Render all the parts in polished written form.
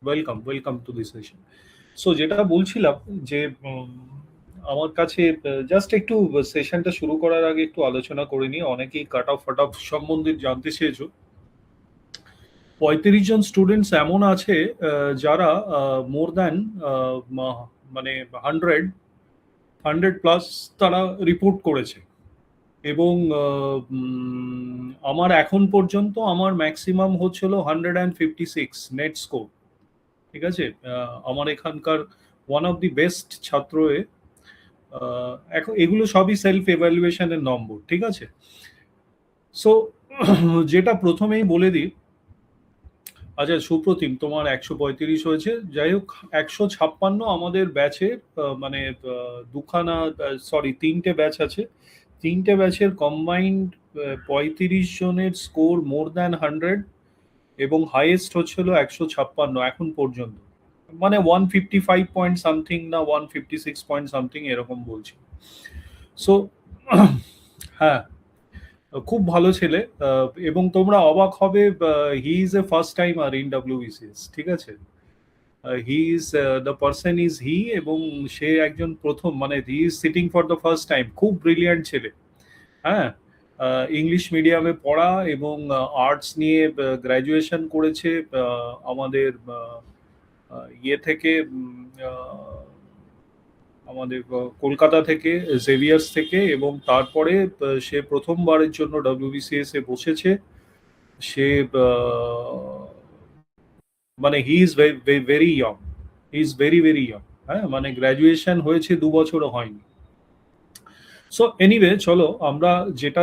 Welcome, welcome to this session. So যেটা বলছিলাম যে আমার কাছে জাস্ট একটু সেশনটা শুরু করার আগে একটু আলোচনা করে নিই। অনেকেই কাট অফ ফাট অফ সম্বন্ধে জানতে চেয়েছো। 35 জন স্টুডেন্টস এমন আছে যারা মোর দ্যান মানে 100 প্লাস তারা রিপোর্ট করেছে। এবং আমার এখন পর্যন্ত আমার ম্যাক্সিমাম হচ্ছিল 156 নেট স্কোর। ঠিক আছে, আমার এখানকার ওয়ান অফ দি বেস্ট ছাত্র এখন এগুলো সবই সেলফ এভালুয়েশনের নম্বর। ঠিক আছে, সো যেটা প্রথমেই বলে দিই। আচ্ছা সুপ্রতিম, তোমার 135 হয়েছে, যাই হোক। 156 আমাদের ব্যাচের, মানে দুখানা, সরি, তিনটে ব্যাচ আছে। তিনটে ব্যাচের কম্বাইন্ড 35 জনের স্কোর মোর দ্যান 100, এবং হাইয়েস্ট হচ্ছিল 156 এখন পর্যন্ত। মানে 155 পয়েন্ট সামথিং না 156 পয়েন্ট সামথিং এরকম বলছি। সো হ্যাঁ, খুব ভালো ছেলে। এবং তোমরা অবাক হবে, he is a first timer in WBCS. ঠিক আছে, he is the person is he, এবং সে একজন প্রথম, মানে he is sitting for the first time. খুব ব্রিলিয়ান্ট ছেলে। হ্যাঁ, ইংলিশ মিডিয়ামে পড়া এবং আর্টস নিয়ে গ্র্যাজুয়েশন করেছে আমাদের ইয়ে থেকে, আমাদের কলকাতা থেকে, জেভিয়ার্স থেকে। এবং তারপরে সে প্রথমবারের জন্য ডব্লিউবিসিএস এ বসেছে। সে মানে he is very young, he is very very young. হ্যাঁ, মানে গ্র্যাজুয়েশন হয়েছে 2 বছরও হয়নি। সো এনিওয়ে, চলো আমরা যেটা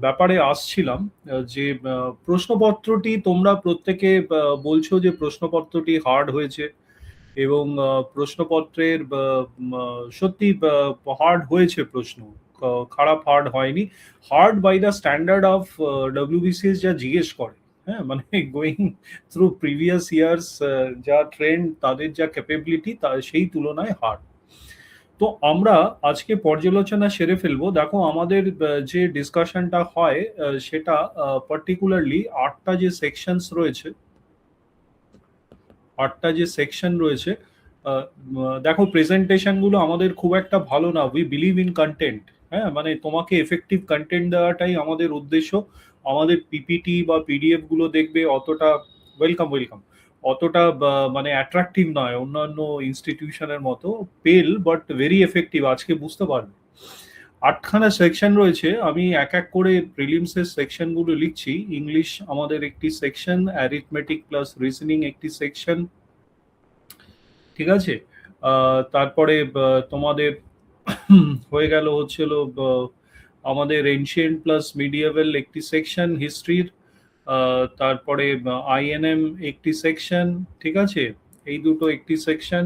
ব্যাপারে আসছিলাম, যে প্রশ্নপত্রটি তোমরা প্রত্যেকে বলছো যে প্রশ্নপত্রটি হার্ড হয়েছে। এবং প্রশ্নপত্রের সত্যি হার্ড হয়েছে প্রশ্ন, খারাপ হার্ড হয়নি। Hard by the standard of WBCS যা জিজ্ঞেস করে। হ্যাঁ, মানে গোয়িং থ্রু প্রিভিয়াস ইয়ার্স, যা ট্রেন্ড, তাদের যা ক্যাপাবিলিটি, তা সেই তুলনায় হার্ড। তো আমরা আজকে পর্যালোচনা সেরে ফেলবো। দেখো, আমাদের যে ডিসকাশনটা হয়, সেটা পার্টিকুলারলি 8টা যে সেকশনস রয়েছে, 8টা যে সেকশন রয়েছে। দেখো, প্রেজেন্টেশন গুলো আমাদের খুব একটা ভালো না। We believe in content. হ্যাঁ, মানে তোমাকে এফেক্টিভ কন্টেন্ট দেওয়াটাই আমাদের উদ্দেশ্য। আমাদের পিপিটি বা পিডিএফ গুলো দেখবে অতটা, ওয়েলকাম ওয়েলকাম, অতটা মানে অ্যাট্রাকটিভ নয় অন্যান্য ইনস্টিটিউশনের মতো। পেল বাট ভেরি এফেক্টিভ, আজকে বুঝতে পারবে। 8খানা সেকশন রয়েছে। আমি এক এক করে প্রিলিমসের সেকশন গুলো লিখছি। ইংলিশ আমাদের একটি সেকশন, অ্যারিথমেটিক প্লাস রিজনিং একটি সেকশন। ঠিক আছে, তারপরে তোমাদের হয়ে গেল হচ্ছিল আমাদের এনশিয়েন্ট প্লাস মিডিয়েভেল একটি সেকশন হিস্ট্রির। তারপরে আইএনএম একটি সেকশন। ঠিক আছে, এই দুটো একটি সেকশন।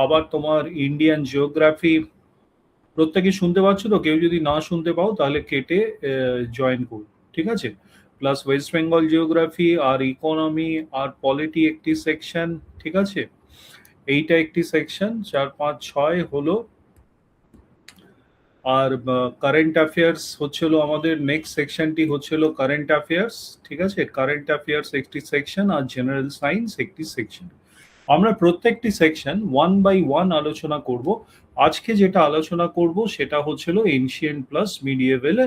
আবার তোমার ইন্ডিয়ান জিওগ্রাফি। প্রত্যেকে শুনতে পাচ্ছ তো? কেউ যদি না শুনতে পাও তাহলে কেটে জয়েন করো। ঠিক আছে, প্লাস ওয়েস্ট বেঙ্গল জিওগ্রাফি আর ইকোনমি আর পলিটি একটি সেকশন। ঠিক আছে, এইটা একটি সেকশন। 4, 5, 6 হলো। আর কারেন্ট অ্যাফেয়ার্স হচ্ছিল আমাদের নেক্সট সেকশনটি হচ্ছিল কারেন্ট অ্যাফেয়ার্স। ঠিক আছে, কারেন্ট অ্যাফেয়ার্স একটি সেকশন আর জেনারেল সায়েন্স একটি সেকশন। আমরা প্রত্যেকটি সেকশন ওয়ান বাই ওয়ান আলোচনা করব। আজকে যেটা আলোচনা করব সেটা হচ্ছিল ancient plus medieval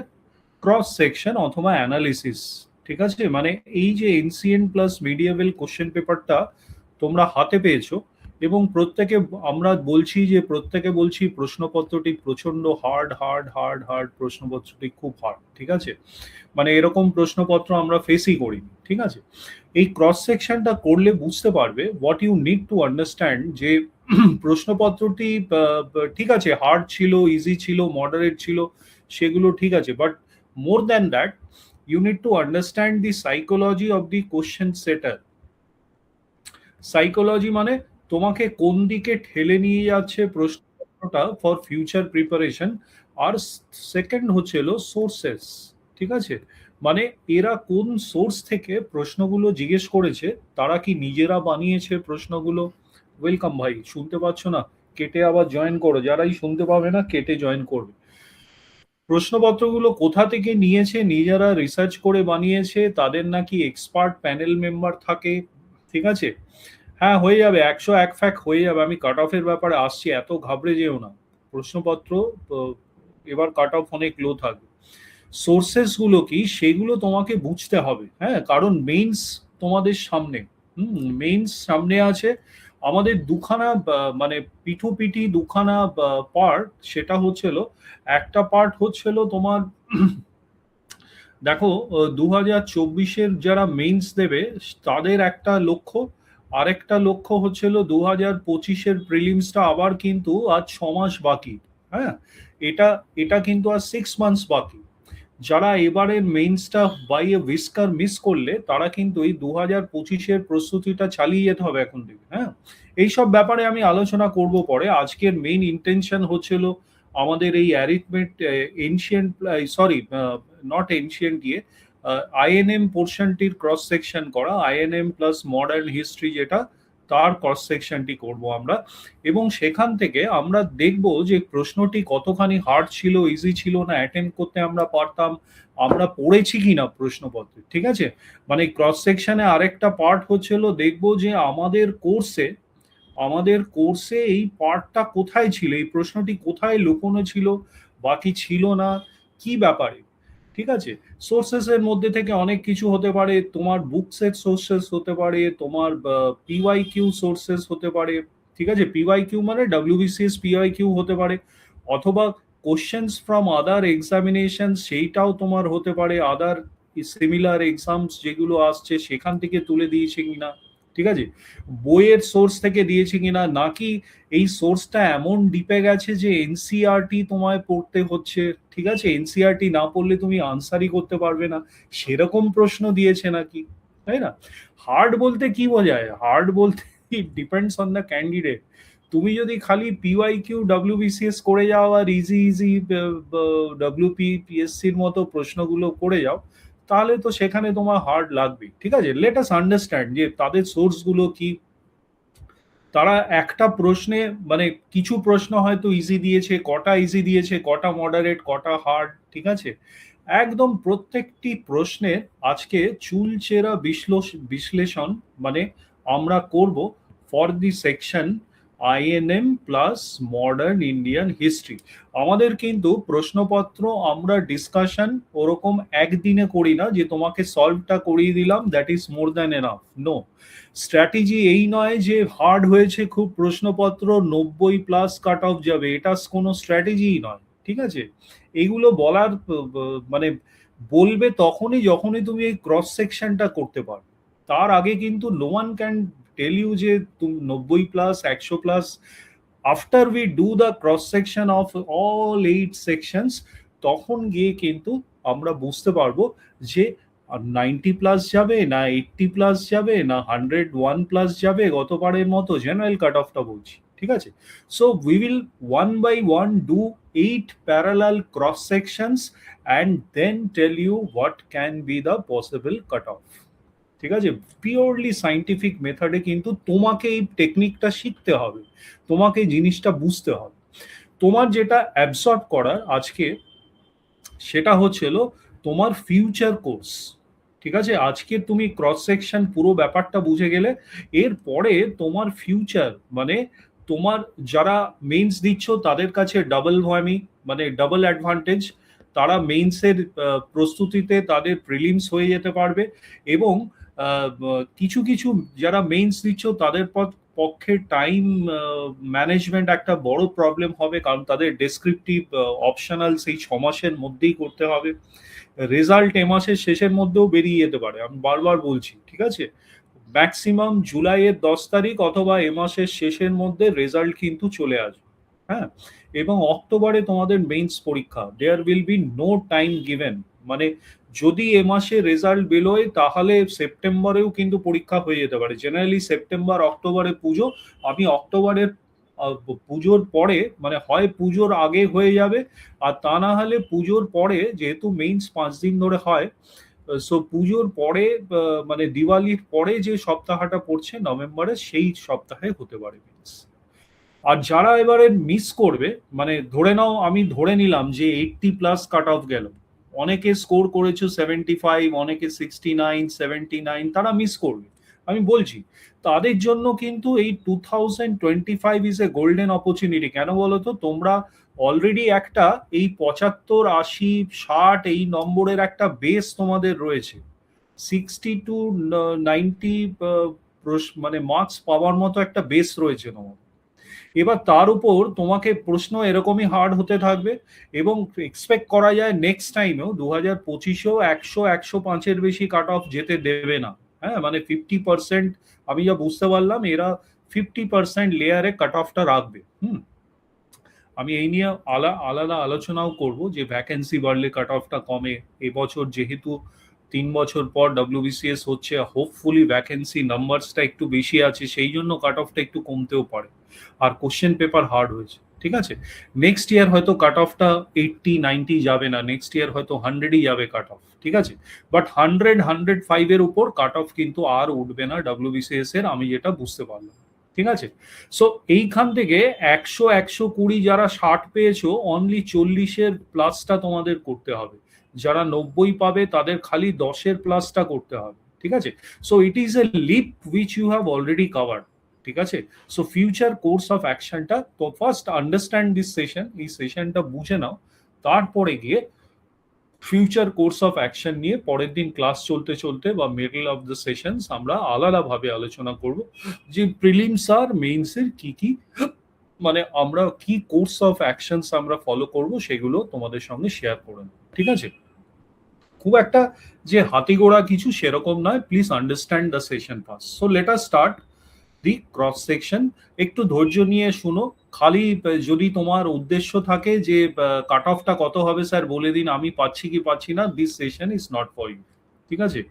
cross section অথবা অ্যানালিসিস। ঠিক আছে, মানে এই যে এনসিয়েন্ট প্লাস মিডিয়েভেল কোশ্চেন পেপারটা তোমরা হাতে পেয়েছো, এবং প্রত্যেকে আমরা বলছি যে প্রত্যেকে বলছি প্রশ্নপত্রটি প্রচন্ড হার্ড হার্ড হার্ড হার্ড, প্রশ্নপত্রটি খুব হার্ড। ঠিক আছে, মানে এরকম প্রশ্নপত্র আমরা ফেসই করিনি। ঠিক আছে, এই ক্রস সেকশনটা করলে বুঝতে পারবে what you need to understand, যে প্রশ্নপত্রটি ঠিক আছে, হার্ড ছিল, ইজি ছিল, মডারেট ছিল, সেগুলো ঠিক আছে। But more than that, you need to understand the psychology of the question setter. Psychology মানে তোমাকে কোন দিকে ঠেলে নিয়ে যাচ্ছে প্রশ্নপত্রটা ফর ফিউচার প্রিপারেশন। আর সেকেন্ড হচ্ছে হলো সোর্সেস। ঠিক আছে, মানে এরা কোন সোর্স থেকে প্রশ্নগুলো জিজ্ঞেস করেছে, তারা কি নিজেরা বানিয়েছে প্রশ্নগুলো। ওয়েলকাম ভাই, শুনতে পাচ্ছ না? কেটে আবার জয়েন করো, যারাই শুনতে পাবে না কেটে জয়েন করবে। প্রশ্নপত্রগুলো কোথা থেকে নিয়েছে, নিজেরা রিসার্চ করে বানিয়েছে, তাদের নাকি এক্সপার্ট প্যানেল মেম্বার থাকে। ঠিক আছে, হ্যাঁ, হয়ে যাবে, 101 ফ্যাক হয়ে যাবে। আমি কাট অফের ব্যাপারে আসছি, এত ঘাবড়ে যেও না। প্রশ্নপত্র তো এবার কাট অফ অনেক লো থাকবে। সোর্সেস গুলো কি সেগুলো তোমাকে বুঝতে হবে, হ্যাঁ, কারণ মেইনস তোমাদের সামনে। মেইনস সামনে আছে। আমাদের দুখানা মানে পিঠোপিঠি দুখানা পার্ট। সেটা হচ্ছিল, একটা পার্ট হচ্ছিল তোমার দেখো, 2024-এর যারা মেইনস দেবে তাদের একটা লক্ষ্য, আরেকটা লক্ষ্য হচ্ছিল 2025-এর প্রিলিমসটা আবার কিন্তু আজ 6 মাস বাকি। হ্যাঁ, এটা এটা কিন্তু আর 6 মান্থস বাকি। যারা এবারের মেইনসটা বাই এ হুইস্কার মিস করলে তারা কিন্তু এই 2025-এর প্রস্তুতিটা চালিয়ে যেতে হবে এখন থেকে। হ্যাঁ, এইসব ব্যাপারে আমি আলোচনা করব পরে। আজকের মেইন ইন্টেনশন হচ্ছিল আমাদের এই অ্যারিথমেট এনশিয়েন্ট, সরি, নট এনশিয়েন্ট গিয়ে আইএনএম পোর্শনটির ক্রস সেকশন করা, আইএনএম প্লাস মডার্ন হিস্ট্রি যেটা, তার ক্রস সেকশনটি করব আমরা। এবং সেখান থেকে আমরা দেখব যে প্রশ্নটি কতখানি হার্ড ছিল, ইজি ছিল, না অ্যাটেম্প করতে আমরা পারতাম, আমরা পড়েছি কিনা প্রশ্নপত্রে। ঠিক আছে, মানে ক্রস সেকশনে আরেকটা পার্ট হচ্ছিল দেখব যে আমাদের কোর্সে এই পার্টটা কোথায় ছিল, এই প্রশ্নটি কোথায় লুকোনো ছিল, বাকি ছিল না, কি ব্যাপারে। ঠিক আছে, সোর্সেস এর মধ্যে থেকে অনেক কিছু হতে পারে, তোমার বুকসের সোর্সেস হতে পারে, তোমার পিওয়াই কিউ সোর্সেস হতে পারে। ঠিক আছে, পিওয়াই কিউ মানে ডাব্লিউবিসিএস পিওয়াই কিউ হতে পারে, অথবা কোশ্চেন্স ফ্রম আদার এক্সামিনেশন, সেইটাও তোমার হতে পারে, আদার সিমিলার এক্সামস যেগুলো আসছে সেখান থেকে তুলে দিয়েছে কিনা। ঠিক আছে, বইয়ের সোর্স থেকে দিয়েছে কিনা, নাকি এই সোর্সটা এমন ডিপে গেছে যে এনসিআরটি তোমায় পড়তে হচ্ছে। ঠিক আছে, এনসিআরটি না পড়লে তুমি আনসারই করতে পারবে না, সেরকম প্রশ্ন দিয়েছে নাকি, তাই না? হার্ড বলতে কি বোঝায়? হার্ড বলতে it depends on the candidate. তুমি যদি খালি পিওয়াই কিউ ডাব্লিউবিসিএস করে যাও আর ইজি ইজি ডাব্লিউপি পিএসসির মতো প্রশ্নগুলো করে যাও, তাহলে তো সেখানে তোমার হার্ড লাগবে। ঠিক আছে, লেট আস আন্ডারস্ট্যান্ড যে তাদের সোর্স গুলো কি। তারা একটা প্রশ্নে, মানে কিছু প্রশ্ন হয়তো ইজি দিয়েছে, কটা ইজি দিয়েছে, কটা মডারেট, কটা হার্ড। ঠিক আছে, একদম প্রত্যেকটি প্রশ্নের আজকে চুলচেরা বিশ্লেষণ মানে আমরা করব for the section INM plus modern Indian history. আমাদের কিন্তু প্রশ্নপত্র আমরা ডিসকাশন ওরকম একদিনে করি না যে তোমাকে সলভটা করিয়ে দিলাম, that is more than enough. No, strategy এই নয় যে হার্ড হয়েছে খুব প্রশ্নপত্র 90+ কাট অফ যাবে, এটা কোনো স্ট্র্যাটেজিই নয়। ঠিক আছে, এইগুলো বলার মানে বলবে তখনই যখনই তুমি এই ক্রস সেকশনটা করতে পারো। তার আগে কিন্তু no one can tell you যে তুমি 90+, 100+। After we do the cross section of all 8 sections, তখন গিয়ে কিন্তু আমরা বুঝতে পারবো যে 90+ যাবে, না 80+ যাবে, না 101+ যাবে, গতবারের মতো জেনারেল কাট অফটা বলছি। ঠিক আছে, so we will one by one do 8 parallel cross sections and then tell you what can be the possible cut off. ঠিক আছে, পিওরলি সাইন্টিফিক মেথডে কিন্তু তোমাকে এই টেকনিকটা শিখতে হবে, তোমাকে এই জিনিসটা বুঝতে হবে। তোমার যেটা অ্যাবসর্ব করার আজকে, সেটা হচ্ছিল তোমার ফিউচার কোর্স। ঠিক আছে, আজকে তুমি ক্রস সেকশন পুরো ব্যাপারটা বুঝে গেলে, এরপরে তোমার ফিউচার মানে তোমার যারা মেইনস দিচ্ছ তাদের কাছে ডাবল ভয়ামি, মানে ডাবল অ্যাডভান্টেজ। তারা মেইনসের প্রস্তুতিতে তাদের প্রিলিমস হয়ে যেতে পারবে, এবং কিছু কিছু যারা মেইনস দিচ্ছ তাদের পক্ষে টাইম ম্যানেজমেন্ট একটা বড় প্রবলেম হবে, কারণ তাদের ডেসক্রিপটিভ অপশনাল সেই 6 মাসের মধ্যেই করতে হবে। রেজাল্ট এ মাসের শেষের মধ্যেও বেরিয়ে যেতে পারে, আমি বারবার বলছি। ঠিক আছে, ম্যাক্সিমাম জুলাইয়ের 10 তারিখ অথবা এ মাসের শেষের মধ্যে রেজাল্ট কিন্তু চলে আসবে। হ্যাঁ, এবং অক্টোবরে তোমাদের মেইনস পরীক্ষা, there will be no time given. মানে যদি এ মাসে রেজাল্ট বেরোয় তাহলে সেপ্টেম্বরেও কিন্তু পরীক্ষা হয়ে যেতে পারে। জেনারেলি সেপ্টেম্বর অক্টোবরে পুজো, আমি অক্টোবরের পুজোর পরে, মানে হয় পুজোর আগে হয়ে যাবে, আর তা না হলে পুজোর পরে, যেহেতু মেইনস 5 দিন ধরে হয়, সো পুজোর পরে মানে দিওয়ালির পরে যে সপ্তাহটা পড়ছে নভেম্বরে, সেই সপ্তাহে হতে পারে মেইনস। আর যারা এবারে মিস করবে, মানে ধরে নাও, আমি ধরে নিলাম যে 80+ কাট অফ গেল, অনেকে স্কোর করেছো 75, অনেকে 69, 79, তারা মিস করবে। আমি বলছি তাদের জন্য কিন্তু এই 2025 ইজ এ গোল্ডেন অপরচুনিটি। কেন বলো তো, তোমরা অলরেডি একটা এই 75, 80, 60 এই নম্বরের একটা বেস তোমাদের রয়েছে। 60 to 90 মানে মার্কস পাওয়ার মতো একটা বেস রয়েছে তোমার। এবার তার উপর তোমাকে প্রশ্ন এরকমই হার্ড হতে থাকবে, এবং এক্সপেক্ট করা যায় নেক্সট টাইমেও 2025-এও 100-105-এর বেশি কাট অফ যেতে দেবে না। হ্যাঁ, মানে 50%, আমি যা বুঝতে পারলাম এরা 50% লেয়ারে কাট অফটা রাখবে। আমি এই নিয়ে আলাদা আলোচনাও করব যে ভ্যাকেন্সি বাড়লে কাট অফটা কমে। এবছর যেহেতু 3 বছর পর ডব্লিউবিসিএস হচ্ছে, হোপফুলি ভ্যাকেন্সি নাম্বারসটা একটু বেশি আছে, সেই জন্য কাট অফটা একটু কমতেও পারে। আর কোশ্চেন পেপার হার্ড হয়েছে, ঠিক আছে। নেক্সট ইয়ার হয়তো কাট অফটা 80-90 যাবে না, নেক্সট ইয়ার হয়তো 100-ই যাবে কাট অফ, ঠিক আছে। বাট 100-105 এর উপর কাট অফ কিন্তু আর উঠবে না ডব্লিউবিসিএস এর, আমি যেটা বুঝতে পারলাম, ঠিক আছে। সো এইখান থেকে 100-120 যারা 60 পেয়েছো, অনলি 40-এর প্লাসটা তোমাদের করতে হবে। যারা 90 পাবে তাদের খালি 10-এর প্লাসটা করতে হবে, ঠিক আছে। So it is a leap which you have already covered, ঠিক আছে। সো ফিউচার কোর্স অফ অ্যাকশনটা তো ফার্স্ট আন্ডারস্ট্যান্ড দিস সেশন, এই সেশনটা বুঝে নাও, তারপরে গিয়ে ফিউচার কোর্স অফ অ্যাকশন নিয়ে পরের দিন ক্লাস চলতে চলতে বা মিডল অফ দ্য সেশনস আমরা আলাদাভাবে আলোচনা করব যে প্রিলিমস আর মেইনসের কি কি, মানে আমরা কি কোর্স অফ অ্যাকশনস আমরা ফলো করব সেগুলো তোমাদের সঙ্গে শেয়ার করে নেব, ঠিক আছে। খুব একটা যে হাতিগোড়া কিছু সেরকম নয়, please understand the session first. So let us start the cross section. একটু ধৈর্য নিয়ে শুনো, খালি যদি তোমার উদ্দেশ্য থাকে যে কাট অফটা কত হবে স্যার বলে দিন, আমি পাচ্ছি কি পাচ্ছি না, this session is not for you, ঠিক আছে।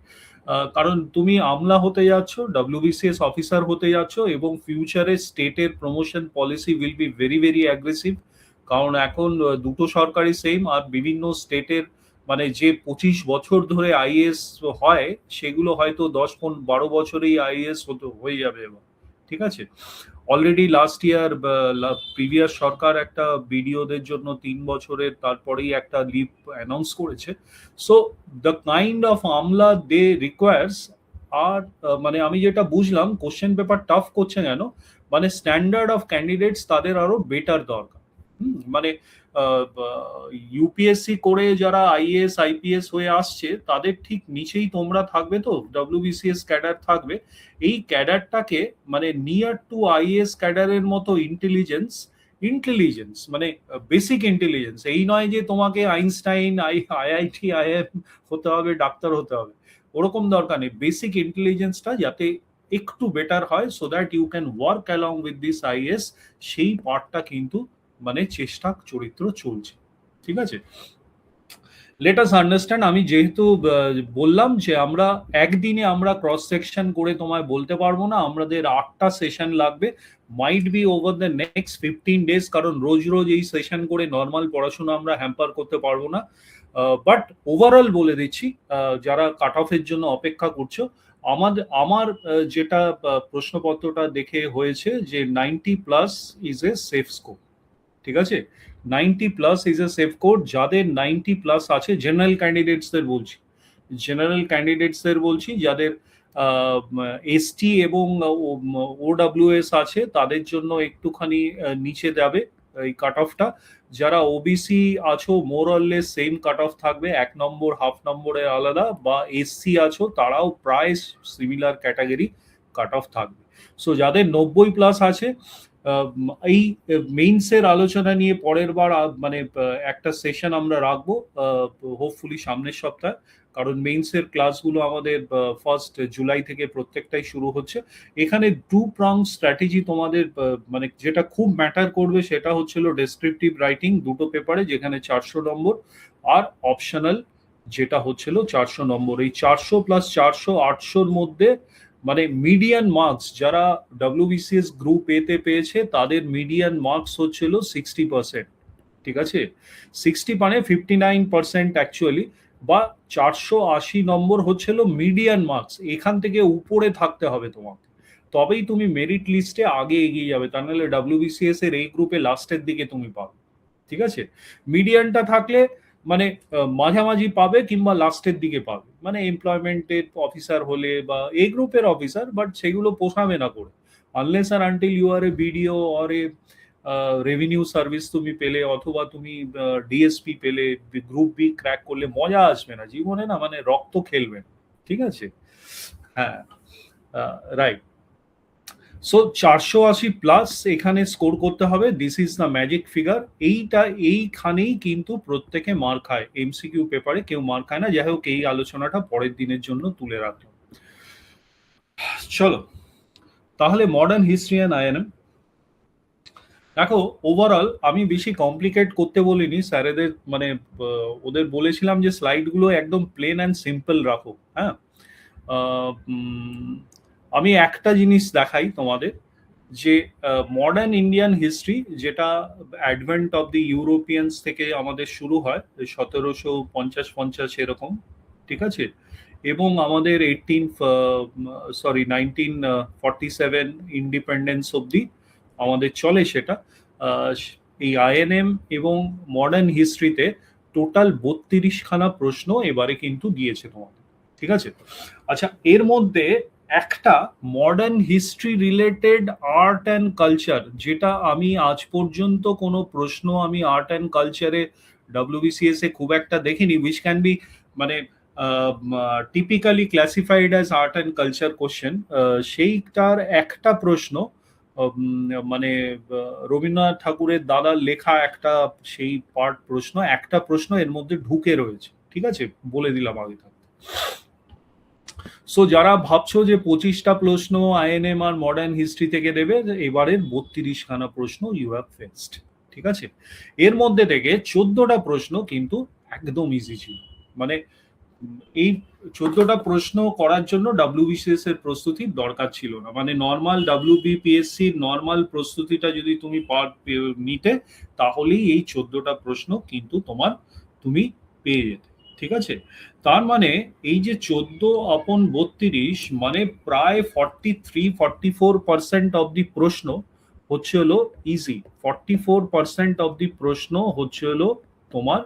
কারণ তুমি আমলা হতে যাচ্ছ, ডব্লিউবিসিএস অফিসার হতে যাচ্ছ, এবং ফিউচারে স্টেটের promotion policy will be very very aggressive. কারণ এখন দুটো সরকারি সেম, আর বিভিন্ন স্টেটের মানে যে 25 বছর ধরে আইএএস হয় সেগুলো হয়তো 10-12 বছরেই আইএএস হয়ে যাবে এবার, ঠিক আছে। অলরেডি লাস্ট ইয়ার প্রিভিয়াস সরকার একটা বিডিওদের জন্য 3 বছরের, তারপরেই একটা লিভ অ্যানাউন্স করেছে। So the kind of Amla they requires আর মানে আমি যেটা বুঝলাম কোশ্চেন পেপার টাফ করছে কেন, মানে স্ট্যান্ডার্ড অফ ক্যান্ডিডেটস তাদের আরো বেটার দরকার। মানে ইউপিএসসি করে যারা আইএএস আইপিএস হয়ে আসছে তাদের ঠিক নিচেই তোমরা থাকবে, তো ডব্লিউবিসিএস ক্যাডার থাকবে। এই ক্যাডারটাকে মানে নিয়ার টু আইএএস ক্যাডারের মতো ইন্টেলিজেন্স মানে বেসিক ইন্টেলিজেন্স, এই নয় যে তোমাকে আইনস্টাইন আইআইটি আইএম হতে হবে, ডাক্তার হতে হবে, ওরকম দরকার নেই। বেসিক ইন্টেলিজেন্সটা যাতে একটু বেটার হয়, so that you can work along with this IS, সেই পার্টটা কিন্তু মানে চেষ্টা চরিত্র চলছে, ঠিক আছে। লেট আস আন্ডারস্ট্যান্ড, আমি যেহেতু বললাম যে আমরা একদিনে আমরা ক্রস সেকশন করে তোমায় বলতে পারবো না, আমাদের 8টা সেশন লাগবে, might be over the next 15 days, কারণ রোজ রোজ এই সেশন করে নর্মাল পড়াশোনা আমরা হ্যাম্পার করতে পারবো না। বাট ওভারঅল বলে দিচ্ছি, যারা কাট অফের জন্য অপেক্ষা করছো, আমার যেটা প্রশ্নপত্রটা দেখে হয়েছে যে 90+ ইজ এ সেফ স্কোর, ঠিক আছে। 90+ ইজ এ সেফ কোড। যাদের 90+ আছে, জেনারেল ক্যান্ডিডেটসদের বলছি, যাদের এসটি এবং ওডব্লিউএস আছে তাদের জন্য একটুখানি নিচে যাবে এই কাট অফটা। যারা ওবিসি আছো মোর অরলেস সেম কাট অফ থাকবে, 1 নম্বর হাফ নম্বরে আলাদা, বা এসসি আছো তারাও প্রায় সিমিলার ক্যাটাগরি কাট অফ থাকবে। সো যাদের 90+ আছে, এই মেইনসের আলোচনা নিয়ে পরের বার মানে একটা সেশন আমরা রাখবো হোপফুলি সামনের সপ্তাহে, কারণ মেইনসের ক্লাসগুলো আমাদের 1 জুলাই থেকে প্রত্যেকটাই শুরু হচ্ছে। এখানে 2 prong স্ট্র্যাটেজি তোমাদের মানে যেটা খুব ম্যাটার করবে সেটা হচ্ছিল ডেসক্রিপটিভ রাইটিং 2টো পেপারে, যেখানে 400 নম্বর, আর অপশনাল যেটা হচ্ছিল 400 নম্বর। এই 400 + 400 800-র মধ্যে মানে মিডিয়ান মার্কস যারা ডব্লিউবিসিএস গ্রুপ এ তে পেয়েছে তাদের মিডিয়ান মার্কস হচ্ছিল 60%, ঠিক আছে। 60 মানে 59% অ্যাকচুয়ালি, বা 480 নম্বর হচ্ছিল মিডিয়ান মার্কস। এখান থেকে উপরে থাকতে হবে তোমাকে, তবেই তুমি মেরিট লিস্টে আগে এগিয়ে যাবে, তা নাহলে ডব্লিউবিসিএস এর এই গ্রুপে লাস্টের দিকে তুমি পাবে, ঠিক আছে। মিডিয়ানটা থাকলে মানে মাঝামাঝি পাবে কিংবা লাস্টের দিকে পাবে, মানে এমপ্লয়মেন্টের অফিসার হলে বা এই গ্রুপের অফিসার, বাট সেগুলো পোষাবে না করে, আনলেস আর until you are a BDO or a revenue service তুমি পেলে, অথবা তুমি ডিএসপি পেলে, গ্রুপ বি ক্র্যাক করলে মজা আসবে না জীবনে, না মানে রক্ত খেলবে না, ঠিক আছে? হ্যাঁ, রাইট। সো 480 প্লাস এখানে স্কোর করতে হবে, this is the magic figure. এইখানেই কিন্তু প্রত্যেকে মার খায়, এমসিকিউ পেপারে কেউ মার খায় না। যাই হোক, এই আলোচনাটা পরের দিনের জন্য তুলে রাখলাম। চলো তাহলে মডার্ন হিস্ট্রি অ্যান্ড আইএনএম। দেখো, ওভারঅল আমি বেশি কমপ্লিকেট করতে বলিনি স্যারেদের, মানে ওদের বলেছিলাম যে স্লাইডগুলো একদম প্লেন অ্যান্ড সিম্পল রাখো। হ্যাঁ, আমি একটা জিনিস দেখাই তোমাদের, যে মডার্ন ইন্ডিয়ান হিস্ট্রি, যেটা অ্যাডভেন্ট অফ দি ইউরোপিয়ানস থেকে আমাদের শুরু হয় 1750 এরকম, ঠিক আছে, এবং আমাদের 1947 ইন্ডিপেন্ডেন্স অবধি আমাদের চলে সেটা। এই আইএনএম এবং মডার্ন হিস্ট্রিতে টোটাল 32খানা প্রশ্ন এবারে কিন্তু দিয়েছে তোমাদের, ঠিক আছে? আচ্ছা, এর মধ্যে একটা modern history related art and culture, যেটা আমি আজ পর্যন্ত কোনো প্রশ্ন আমি আর্ট অ্যান্ড কালচারে ডব্লিউবিসিএস এ খুব একটা দেখিনি, উইচ ক্যান বি মানে typically classified as art and culture question. সেইটার একটা প্রশ্ন, মানে রবীন্দ্রনাথ ঠাকুরের দাদার লেখা একটা সেই পার্ট প্রশ্ন, একটা প্রশ্ন এর মধ্যে ঢুকে রয়েছে, ঠিক আছে, বলে দিলাম আগে থাকতে। সো যারা ভাবছো যে 25টা প্রশ্ন আইএনএম আর মডার্ন হিস্ট্রি থেকে দেবে, এবারের 32খানা প্রশ্ন ইউ হ্যাভ ফেসড, ঠিক আছে? এর মধ্যে থেকে 14টা প্রশ্ন কিন্তু একদম ইজি ছিল, মানে এই 14টা প্রশ্ন করার জন্য ডব্লিউবিসিএস এর প্রস্তুতির দরকার ছিল না, মানে নর্মাল ডব্লিউবিপিএসসি নর্মাল প্রস্তুতিটা যদি তুমি নিতে, তাহলেই এই 14টা প্রশ্ন কিন্তু তুমি পেয়ে যেতে, ঠিক আছে? তার মানে এই যে 14/32, মানে প্রায় 43-44% অব দি প্রশ্ন হচ্ছে হলো ইজি, 44% অব দি প্রশ্ন হচ্ছে হলো তোমার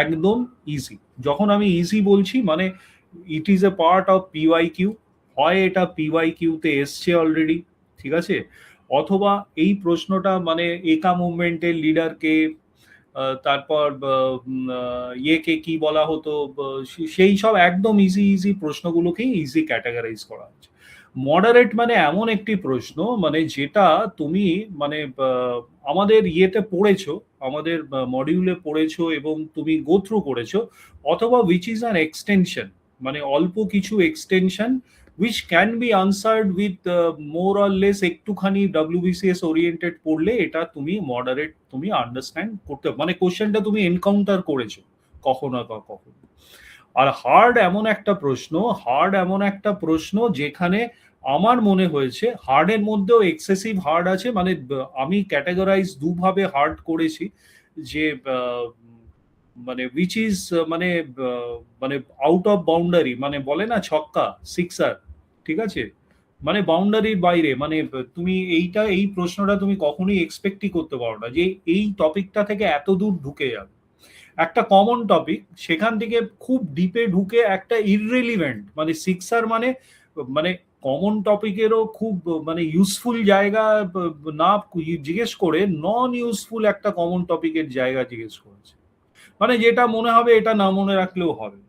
একদম ইজি। যখন আমি ইজি বলছি, মানে it is a part of PY Q, হয় এটা পিওয়াই কিউতে এসছে অলরেডি, ঠিক আছে, অথবা এই প্রশ্নটা মানে একা মুভমেন্টের লিডারকে, তারপর ইয়েকে কি বলা হতো, সেই সব একদম ইজি ইজি প্রশ্নগুলোকেই ইজি ক্যাটাগরাইজ করা হচ্ছে। মডারেট মানে এমন একটি প্রশ্ন, মানে যেটা তুমি মানে আমাদের ইয়েতে পড়েছো, আমাদের মডিউলে পড়েছো এবং তুমি গো থ্রু করেছো, অথবা উইচ ইজ অ্যান এক্সটেনশন, মানে অল্প কিছু extension which can be answered with more or less একটুখানি WBCS ওরিয়েন্টেড পড়লে এটা তুমি মডারেট তুমি আন্ডারস্ট্যান্ড করতে, মানে কোশ্চেনটা তুমি এনকাউন্টার করেছো কখনো বা কখনো। আর হার্ড এমন একটা প্রশ্ন যেখানে আমার মনে হয়েছে হার্ডের মধ্যেও এক্সেসিভ হার্ড আছে, মানে আমি ক্যাটাগরাইজ দুভাবে হার্ড করেছি, যে মানে উইচ ইজ মানে মানে আউট অফ বাউন্ডারি, মানে বলে না ছক্কা সিক্সার, ঠিক আছে, মানে বাউন্ডারির বাইরে, মানে তুমি এই প্রশ্নটা তুমি কখনোই এক্সপেক্টই করতে পারো না যে এই টপিকটা থেকে এত দূর ঢুকে যাবে, একটা কমন টপিক, সেখান থেকে খুব ডিপে ঢুকে একটা ইররিলিভেন্ট, মানে সিক্সার মানে মানে কমন টপিকেরও খুব মানে ইউজফুল জায়গা না জিজ্ঞেস করে, নন ইউজফুল একটা কমন টপিকের জায়গা জিজ্ঞেস করেছে, মানে যেটা মনে হবে এটা না মনে রাখলেও হবে,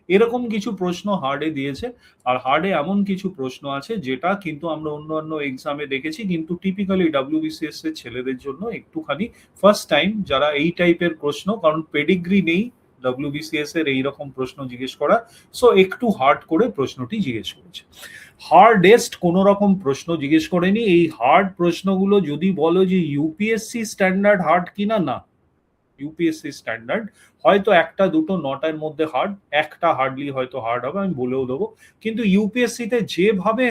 এরকম কিছু প্রশ্ন হার্ডে দিয়েছে। আর হার্ডে এমন কিছু প্রশ্ন আছে যেটা কিন্তু আমরা অন্যান্য এক্সামে দেখেছি, কিন্তু টিপিক্যালি ডব্লিউবিসিএস এর ছেলেদের জন্য একটুখানি ফার্স্ট টাইম যারা এই টাইপের প্রশ্ন, কারণ পেডিগ্রি নেই ডব্লিউবিসিএস এর এইরকম প্রশ্ন জিজ্ঞেস করা, সো একটু হার্ড করে প্রশ্নটি জিজ্ঞেস করেছে। হার্ডেস্ট কোন রকম প্রশ্ন জিজ্ঞেস করেনি। এই হার্ড প্রশ্নগুলো যদি বলো যে ইউপিএসসি স্ট্যান্ডার্ড হার্ড কিনা, না, ইউপিএসসি স্ট্যান্ডার্ড হয়তো একটা দুটো নটার মধ্যে হার্ড, একটা হার্ডলি হয়তো হার্ড হবে, আমি বলেও দেবো, কিন্তু ইউপিএসসি তে যেভাবে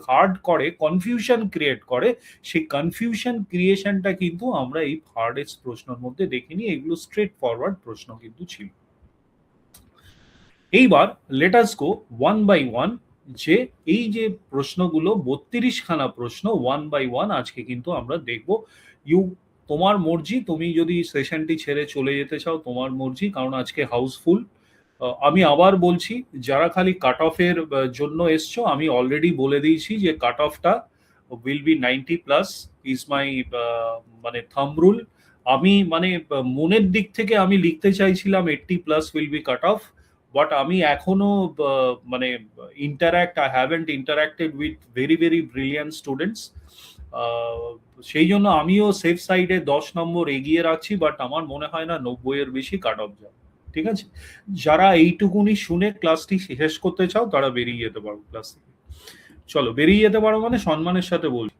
হার্ড করে, কনফিউশন ক্রিয়েট করে, সেই কনফিউশন ক্রিয়েশনটা কিন্তু আমরা এই হার্ডেস্ট প্রশ্নের মধ্যে দেখিনি, এগুলো স্ট্রেট ফরওয়ার্ড প্রশ্ন কিন্তু ছিল। এইবার let us go one by one, যে এই যে প্রশ্নগুলো 32খানা প্রশ্ন ওয়ান বাই ওয়ান আজকে কিন্তু আমরা দেখবো। ইউ তোমার মর্জি, তুমি যদি সেশনটি ছেড়ে চলে যেতে চাও তোমার মর্জি, কারণ আজকে হাউসফুল। আমি আবার বলছি, যারা খালি কাট অফের জন্য এসছো, আমি অলরেডি বলে দিয়েছি যে কাট অফটা উইল বি 90+ ইজ মাই মানে থাম্ব রুল। আমি মানে মনের দিক থেকে আমি লিখতে চাইছিলাম 80+ will be cut off, but আমি এখনো মানে I haven't interacted with very very brilliant students. সেই জন্য আমিও সেফ সাইডে 10 নম্বর এগিয়ে রাখছি, বাট আমার মনে হয় না 90-এর বেশি কাট অফ যাবে। ঠিক আছে, যারা এইটুকুনি শুনে ক্লাসটি শেষ করতে চাও তারা বেরিয়ে যেতে পারো ক্লাস থেকে। চলো, বেরিয়ে যেতে পারো মানে সম্মানের সাথে বলছি,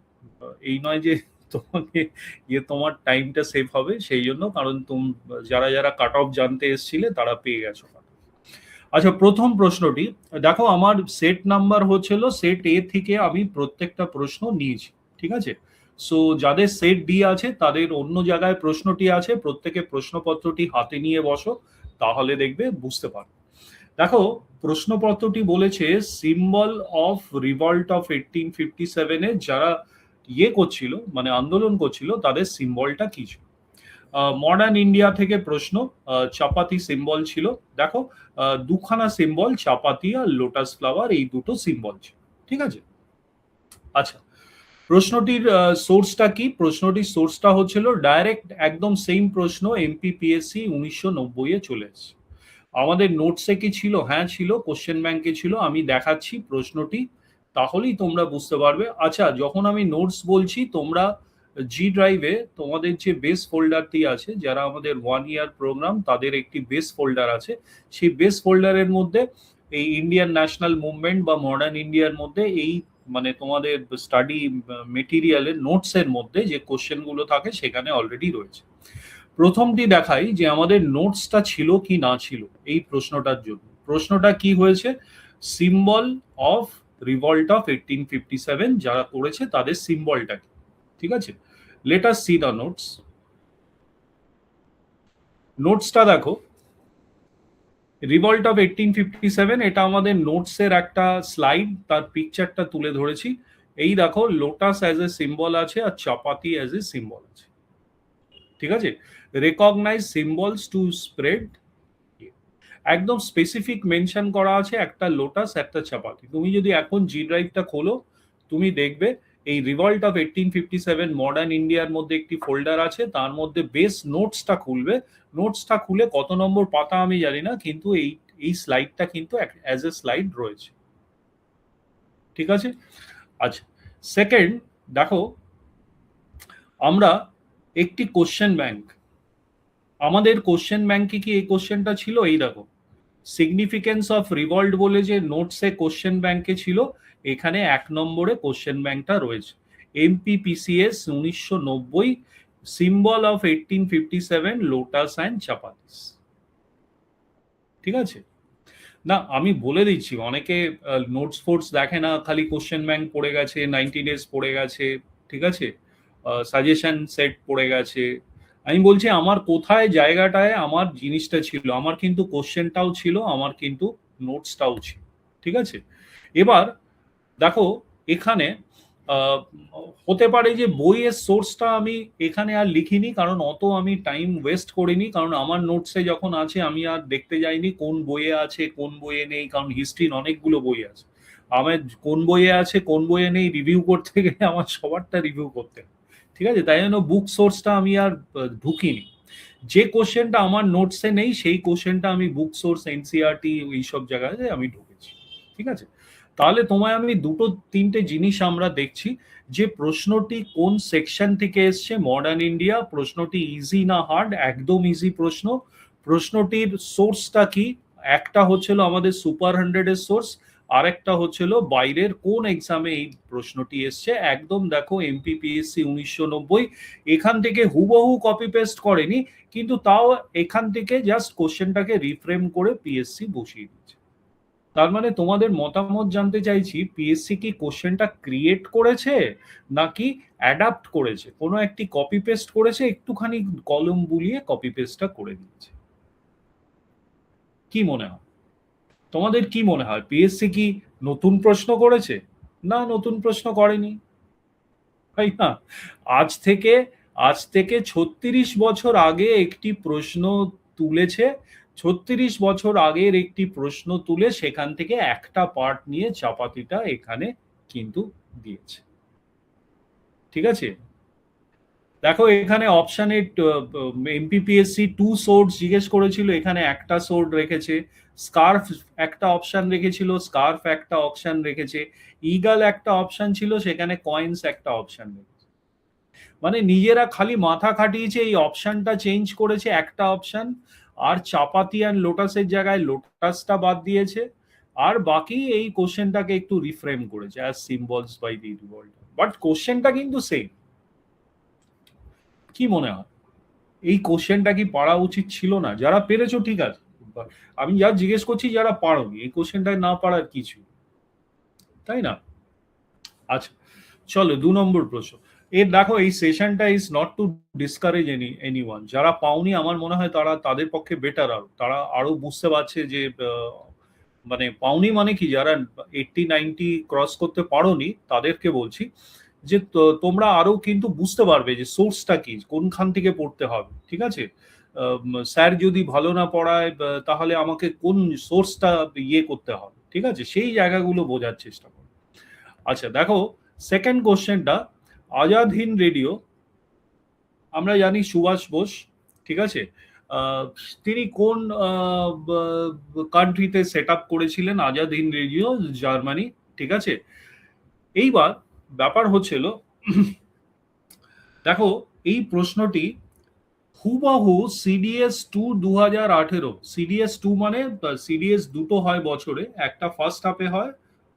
এই নয় যে তোমাকে তোমার টাইমটা সেভ হবে সেই জন্য, কারণ যারা যারা কাট অফ জানতে এসেছিলে তারা পেয়ে গেছো। আচ্ছা, প্রথম প্রশ্নটি দেখো, আমার সেট নাম্বার হচ্ছিল সেট এ থেকে আমি প্রত্যেকটা প্রশ্ন নিয়েছি। ঠিক আছে, সো যাদের সেট ডি আছে তাদের অন্য জায়গায় প্রশ্নটি আছে, প্রত্যেকে প্রশ্নপত্রটি হাতে নিয়ে বসো, তাহলে দেখবে বুঝতে পারো। দেখো, প্রশ্নপত্রটি বলেছে সিম্বল অফ রিভল্ট অফ 1857 এ যারা করছিল, মানে আন্দোলন করছিল, তাদের সিম্বলটা কি ছিল। মডার্ন ইন্ডিয়া থেকে প্রশ্ন, চাপাতি সিম্বল ছিল। দেখো, দুখানা সিম্বল, চাপাতি আর লোটাস ফ্লাওয়ার, এই দুটো সিম্বল ছিল। ঠিক আছে, আচ্ছা, প্রশ্নটির সোর্সটা কি? প্রশ্নটির সোর্সটা হচ্ছিল ডাইরেক্ট একদম সেম প্রশ্ন এমপিপিএসসি 1990 এ চলে এসেছে। আমাদের নোটসে কি ছিল? হ্যাঁ ছিল, কোশ্চেন ব্যাংকে ছিল। আমি দেখাচ্ছি প্রশ্নটি, তাহলেই তোমরা বুঝতে পারবে। আচ্ছা, যখন আমি নোটস বলছি, তোমরা জি ড্রাইভে তোমাদের যে বেস ফোল্ডারটি আছে, যারা আমাদের 1 ইয়ার প্রোগ্রাম, তাদের একটি বেস ফোল্ডার আছে। সেই বেস ফোল্ডারের মধ্যে এই ইন্ডিয়ান ন্যাশনাল মুভমেন্ট বা মডার্ন ইন্ডিয়ার মধ্যে এই মানে তোমাদের স্টাডি মেটেরিয়ালের নোটসের মধ্যে যে কোশ্চেনগুলো থাকে সেখানে অলরেডি রয়েছে। প্রথমটি দেখাই যে আমাদের নোটসটা ছিল কি না ছিল এই প্রশ্নটার জন্য। প্রশ্নটা কি হয়েছে? সিম্বল অফ রিভল্ট অফ 1857 যারা করেছে তাদের সিম্বলটা কি। ঠিক আছে, let us see the notes. নোটসটা দেখো, রিভল্ট অফ 1857, এটা আমাদের নোটসের একটা স্লাইড, তার পিকচারটা তুলে ধরেছি। এই দেখো, লোটাস অ্যাজ এ সিম্বল আছে আর চাপাতি অ্যাজ এ সিম্বল আছে। ঠিক আছে, রেকগনাইজ সিম্বলস টু স্প্রেড, একদম স্পেসিফিক মেনশন করা আছে, একটা লোটাস একটা চাপাতি। তুমি যদি এখন জি ড্রাইভটা খোলো, তুমি দেখবে এই রিভল্ট অফ 1857 মডার্ন ইন্ডিয়ার মধ্যে একটি ফোল্ডার আছে, তার মধ্যে বেস নোটসটা খুলবে। নোটসটা খুলে কত নম্বর পাতা আমি জানি না, কিন্তু এই স্লাইডটা কিন্তু অ্যাজ এ স্লাইড রয়েছে। ঠিক আছে, আচ্ছা, সেকেন্ড দেখো, আমরা একটি কোশ্চেন ব্যাংক, আমাদের কোশ্চেন ব্যাংকে কি এই কোশ্চেনটা ছিল? এই দেখো, সিগনিফিকেন্স অফ রিভল্ট বলে যে নোটসে কোশ্চেন ব্যাংকে ছিল, এখানে 1 নম্বরে কোশ্চেন ব্যাংকটা রয়েছে। এমপিপিসিএস 1990, সিম্বল অফ 1857 লোটাস অ্যান্ড চাপাতিস। ঠিক আছে, না আমি বলে দিচ্ছি, অনেকে নোটস ফোর্স দেখে না, খালি কোশ্চেন ব্যাংক পড়ে গেছে, 90 ডেজ পড়ে গেছে, ঠিক আছে, সাজেশন সেট পড়ে গেছে। আমি বলছি আমার কোথায় জায়গাটায় আমার জিনিসটা ছিল, আমার কিন্তু কোশ্চেনটাও ছিল, আমার কিন্তু নোটসটাও ছিল। ঠিক আছে, এবার দেখো, এখানে হতে পারে যে বইয়ের সোর্সটা আমি এখানে আর লিখিনি, কারণ অত আমি টাইম ওয়েস্ট করিনি, কারণ আমার নোটসে যখন আছে আমি আর দেখতে যাইনি কোন বইয়ে আছে কোন বইয়ে নেই, কারণ হিস্ট্রির অনেকগুলো বই আছে। আমার কোন বইয়ে আছে কোন বইয়ে নেই রিভিউ করতে গেলে আমার সবারটা রিভিউ করতে হয়। ঠিক আছে, তাই জন্য বুক সোর্সটা আমি আর ঢুকিনি। যে কোশ্চেনটা আমার নোটসে নেই সেই কোশ্চেনটা আমি বুক সোর্স, এনসিআরটি, এইসব জায়গায় আমি ঢুকেছি। ঠিক আছে, তাহলে তোমায় আমি দুটো তিনটে জিনিস আমরা দেখছি, যে প্রশ্নটি কোন সেকশন থেকে এসছে, মডার্ন ইন্ডিয়া। প্রশ্নটি ইজি না হার্ড? একদম ইজি প্রশ্ন। প্রশ্নটির সোর্সটা কি? একটা হচ্ছিল আমাদের সুপার 100-এর সোর্স, আর একটা হচ্ছিল বাইরের কোন এক্সামে এই প্রশ্নটি এসছে। একদম দেখো, এমপিপিএসসি 1990, এখান থেকে হুবহু কপি পেস্ট করেনি, কিন্তু তাও এখান থেকে জাস্ট কোশ্চেনটাকে রিফ্রেম করে পিএসসি বসিয়ে দিচ্ছে। তার মানে তোমাদের মতামত জানতে চাইছি, পিএসসি কি কোশ্চেনটা ক্রিয়েট করেছে নাকি অ্যাডাপ্ট করেছে? কোনো একটি কপি পেস্ট করেছে, একটুখানি কলম বুলিয়ে কপি পেস্টটা করে দিয়েছে। কি মনে হয় তোমাদের? কি মনে হয় পিএসসি কি নতুন প্রশ্ন করেছে? না, নতুন প্রশ্ন করেনি, তাই না? আজ থেকে আজ থেকে 36 বছর আগে একটি প্রশ্ন তুলেছে, 36 বছর আগের একটি প্রশ্ন তুলে সেখান থেকে একটা পার্ট নিয়ে চাপাতিটা এখানে কিন্তু দিয়েছে। ঠিক আছে, দেখো এখানে অপশানে এমপিপিএসসি 2 সোর্স জিজ্ঞেস করেছিল, এখানে একটা সোর্স রেখেছে। স্কার্ফ একটা অপশন রেখেছিল, স্কার্ফ একটা অপশন রেখেছে। ইগল একটা অপশন ছিল, সেখানে কয়েন্স একটা অপশন রেখেছে। মানে নিজেরা খালি মাথা খাটিয়েছে, এই অপশনটা চেঞ্জ করেছে একটা অপশন, আর চাপাতি অ্যান্ড লোটাসের জায়গায় লোটাসটা বাদ দিয়েছে, আর বাকি এই কোশ্চেনটাকে একটু রিফ্রেম করেছে as symbols by the world. But কোশ্চেনটা কিন্তু সেম। কি মনে হয় এই কোশ্চেনটা কি পড়া উচিত ছিল না? যারা পেরেছো ঠিক আছে, আমি যা জিজ্ঞেস করছি যারা পারোনি, এই কোশ্চেনটা না পারার কিছু, তাই না? আচ্ছা, চলো 2 নম্বর প্রশ্ন। এর দেখো এই সেশনটা is not to discourage anyone. যারা পাওনি আমার মনে হয় তারা তাদের পক্ষে বেটার, আর তারা আরো বুঝতে পারছে যে মানে পাওনি মানে কি, যারা 80-90 ক্রস করতে পারোনি তাদেরকে বলছি যে তোমরা আরো কিন্তু বুঝতে পারবে যে সোর্সটা কি, কোনখান থেকে পড়তে হবে। ঠিক আছে, স্যার যদি ভালো না পড়ায় তাহলে আমাকে কোন সোর্সটা ইয়ে করতে হবে, ঠিক আছে, সেই জায়গাগুলো বোঝার চেষ্টা করো। আচ্ছা দেখো, সেকেন্ড কোশ্চেনটা, আজাদ হিন্দ রেডিও, আমরা জানি সুভাষ বোস, ঠিক আছে, তিনি কোন কান্ট্রিতে সেট আপ করেছিলেন আজাদ হিন্দ রেডিও? জার্মানি। ঠিক আছে, এইবার ব্যাপার হচ্ছিল দেখো এই প্রশ্নটি হুবহু CDS-2 2018, CDS-2 মানে সিডিএস দুটো হয় বছরে, একটা ফার্স্ট হাফে হয়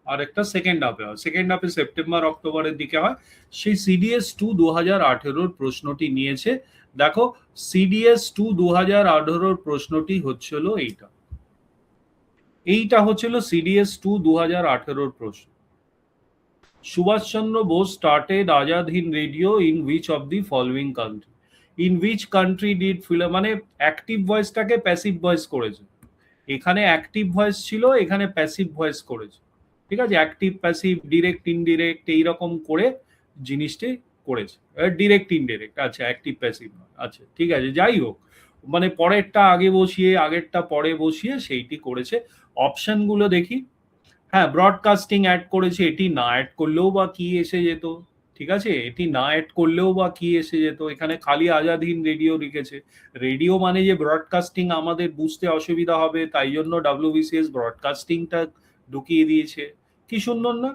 আর একটা সেকেন্ড হাফে হয়। সেকেন্ড হাফে সেপ্টেম্বর অক্টোবরের দিকে হয়। সেই CDS-2 2018 প্রশ্নটি নিয়েছে। দেখো CDS-2 2018 প্রশ্নটি হচ্ছিল এইটা, এইটা হচ্ছিল CDS-2 2018 প্রশ্ন। Subhash Chandra Bose started Azad Hind Radio in which of the following country? In which country did মানে অ্যাক্টিভ ভয়েসটাকে প্যাসিভ ভয়েস করেছে। এখানে অ্যাক্টিভ ভয়েস ছিল, এখানে প্যাসিভ ভয়েস করেছে। ঠিক আছে, অ্যাক্টিভ প্যাসিভ ডিরেক্ট ইনডিরেক্ট এইরকম করে জিনিসটি করেছে। ডিরেক্ট ইনডিরেক্ট, আচ্ছা অ্যাক্টিভ প্যাসিভ, আচ্ছা ঠিক আছে, যাই হোক, মানে পরেরটা আগে বসিয়ে আগেরটা পরে বসিয়ে সেইটি করেছে। অপশনগুলো দেখি। হ্যাঁ, ব্রডকাস্টিং অ্যাড করেছে, এটি না অ্যাড করলেও বা কি এসে যেত। ঠিক আছে, এটি না অ্যাড করলেও বা কি এসে যেত, এখানে খালি আজাদ হিন্দ রেডিও লিখেছে। রেডিও মানে যে ব্রডকাস্টিং আমাদের বুঝতে অসুবিধা হবে তাই জন্য WBCS ব্রডকাস্টিংটা ঢুকিয়ে দিয়েছে। কি সুন্দর না?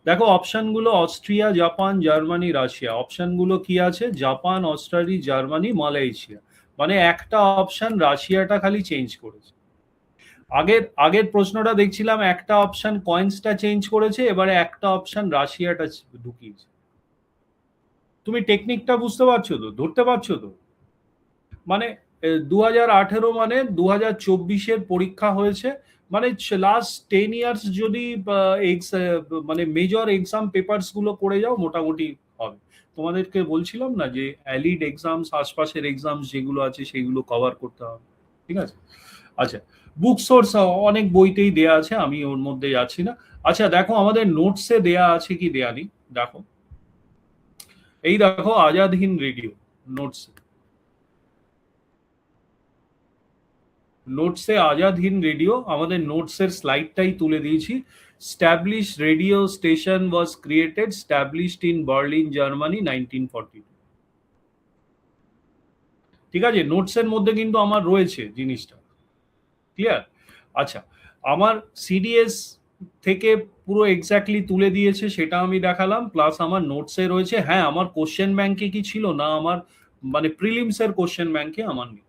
দেখো অপশনগুলো, অস্ট্রিয়া, জাপান, জার্মানি, রাশিয়া। অপশনগুলো কি আছে? Japan, Australia, Germany, Malaysia. মানে একটা অপশন রাশিয়াটা খালি চেঞ্জ করেছে। আগের আগের প্রশ্নটা দেখছিলাম একটা অপশন কয়েন্সটা চেঞ্জ করেছে, এবারে একটা অপশন রাশিয়াটা ঢুকিয়েছে। তুমি টেকনিকটা বুঝতে পারছো তো, ধরতে পারছো তো? মানে 2018 মানে 2024-এর পরীক্ষা হয়েছে, মানে লাস্ট 10 ইয়ার্স যদি মানে মেজর এক্সাম পেপারস গুলো করে যাও মোটামুটি হবে। তোমাদেরকে বলছিলাম না যে অ্যালিড এক্সামস, আশপাশের এক্সামস যেগুলো আছে সেগুলো কভার করতে হবে। ঠিক আছে, আচ্ছা বুক সোর্স অনেক বইতেই দেয়া আছে, আমি ওর মধ্যে যাচ্ছি না। আচ্ছা দেখো আমাদের নোটসে দেয়া আছে কি দেয়া নেই, দেখো এই দেখো আজাদ হিন্দ রেডিও নোটসে, নোটসে আজাদ হিন্দ রেডিও, আমাদের নোটসের স্লাইডটাই তুলে দিয়েছি। Establish radio station was created, established in Berlin, Germany 1942। ঠিক আছে, নোটসের মধ্যে কিন্তু আমার রয়েছে জিনিসটা, ক্লিয়ার? আচ্ছা, আমার সিডিএস থেকে পুরো এক্স্যাক্টলি তুলে দিয়েছে সেটা আমি দেখালাম, প্লাস আমার নোটসে রয়েছে। হ্যাঁ, আমার কোশ্চেন ব্যাংকে কি ছিল না, আমার মানে প্রিলিমসের কোশ্চেন ব্যাংকে আমার নেই,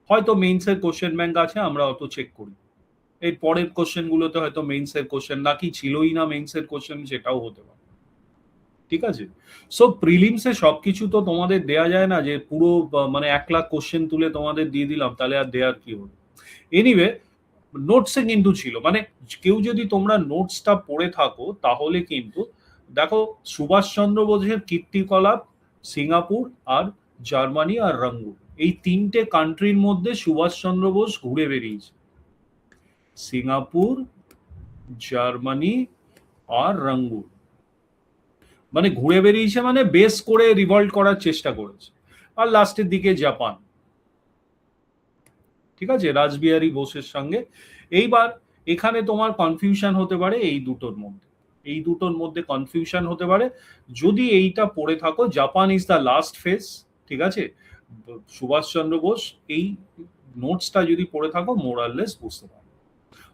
হয়তো মেইনসের কোশ্চেন ব্যাংক আছে, আমরা অত চেক করি। এর পরের কোশ্চেন গুলোতে হয়তো মেইনসের কোশ্চেন নাকি ছিলই না, মেইনসের কোশ্চেন সেটাও হতে পারে। ঠিক আছে, সো প্রিলিমসে সবকিছু তো তোমাদের দেয়া যায় না যে পুরো মানে 1 লাখ কোশ্চেন তুলে তোমাদের দিয়ে দিলাম, তাহলে আর দেয়ার কি হলো। এনিওয়ে নোটসে কিন্তু ছিল, মানে কেউ যদি তোমরা নোটসটা পড়ে থাকো তাহলে কিন্তু দেখো সুভাষচন্দ্র বোসের কীর্তিকলাপ, সিঙ্গাপুর আর জার্মানি আর রঙ্গুন, এই 3টে কান্ট্রির মধ্যে সুভাষচন্দ্র বোস ঘুরে বেরিয়েছে। সিঙ্গাপুর, জার্মানি আর রঙ্গুন, মানে ঘুরে বেরিয়েছে, মানে বেস করে রিভল্ট করার চেষ্টা করেছে। আর লাস্টের দিকে জাপান, ঠিক আছে, রাসবিহারী বোসের সঙ্গে। এইবার এখানে তোমার কনফিউশন হতে পারে এই দুটোর মধ্যে, এই দুটোর মধ্যে কনফিউশন হতে পারে। যদি এইটা পড়ে থাকো, Japan is the last phase, ঠিক আছে, সুভাষচন্দ্র বোস, এই নোটসটা যদি পড়ে থাকো মোরাললেস বুঝতে পারো।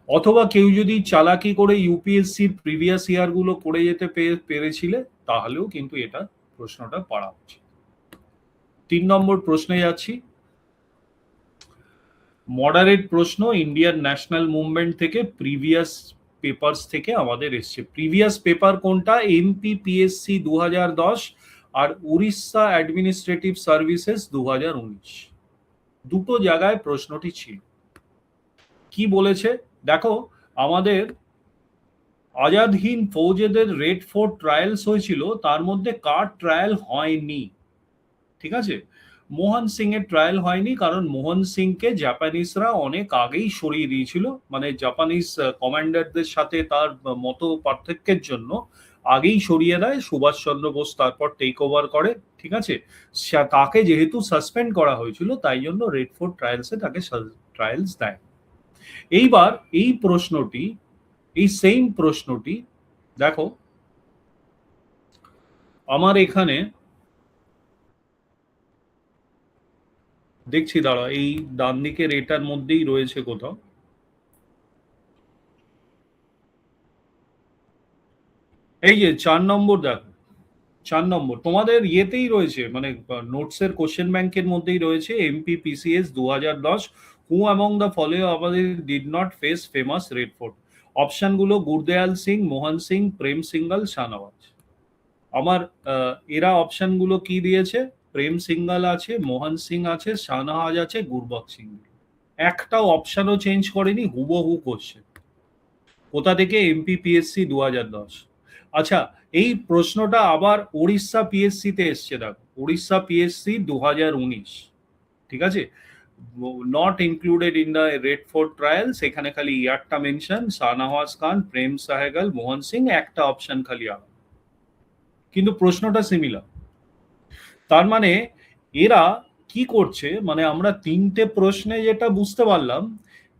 অথবা কেউ যদি চালাকি করে ইউপিএসসির প্রিভিয়াস ইয়ার গুলো করে যেতে পেরেছিলে, তাহলেও কিন্তু এটা প্রশ্নটা পড়া উচিত। 3 নম্বর প্রশ্নে যাচ্ছি। মডারেট প্রশ্ন, ইন্ডিয়ান ন্যাশনাল মুভমেন্ট থেকে, প্রিভিয়াস পেপারস থেকে আমাদের এসছে। প্রিভিয়াস পেপার কোনটা? এমপিপিএসসি 2010 আর উড়িষ্যা অ্যাডমিনিস্ট্রেটিভ সার্ভিসেস 2019। দুটো জায়গায় প্রশ্নটি ছিল। কি বলেছে দেখো, আমাদের আজাদ হিন্দ ফৌজেদের রেড ফোর্ট ট্রায়ালস হয়েছিল, তার মধ্যে কার ট্রায়াল হয়নি? ঠিক আছে, মোহন সিং এর ট্রায়াল হয়নি, কারণ মোহন সিংকে জাপানিজরা অনেক আগেই সরিয়ে দিয়েছিল, মানে জাপানিজ কমান্ডারদের সাথে তার মত পার্থক্যের জন্য আগেই সরিয়ে দেয় সুভাষচন্দ্র বোস, তারপর টেক ওভার করে, ঠিক আছে। তাকে যেহেতু সাসপেন্ড করা হয়েছিল, তাই জন্য রেড ফোর্ট ট্রায়ালসে তাকে ট্রায়ালস দেয়। এইবার এই প্রশ্নটি, এই সেম প্রশ্নটি দেখো আমার এখানে দেখছি, দাঁড়া, এই ডান দিকের এটার মধ্যেই রয়েছে কোথাও। এই যে 4 নম্বর দেখো, 4 নম্বর তোমাদের ইয়েতেই রয়েছে, মানে নোটসের কোশ্চেন ব্যাংকের মধ্যেই রয়েছে। এমপিপিসিএস 2010, হু অ্যামং দ্য ফলো আমাদের did not face famous red fort? অপশনগুলো গুরদয়াল সিং, মোহন সিং, প্রেম সিঙ্গল, শাহনওয়াজ। আমার এরা অপশনগুলো কি দিয়েছে? প্রেম সিঙ্গল আছে, মোহন সিং আছে, শাহনওয়াজ আছে, গুরবক্স সিং। একটাও অপশনও চেঞ্জ করেনি, হুবহু কোশ্চেন। কোথা থেকে? এমপিপিএসসি 2010। আচ্ছা, এই প্রশ্নটা আবার ওড়িশা পিএসসি তে এসছে, দেখো, ওড়িশা পিএসসি 2019, ঠিক আছে, not included in the red fort trials, এখানে খালি ইয়ারটা মেনশন, শাহনওয়াজ খান, প্রেম সাহেগাল, মোহন সিং, একটা অপশন খালি আলাদা, কিন্তু প্রশ্নটা সিমিলার। তার মানে এরা কি করছে, মানে আমরা 3টে প্রশ্নে যেটা বুঝতে পারলাম,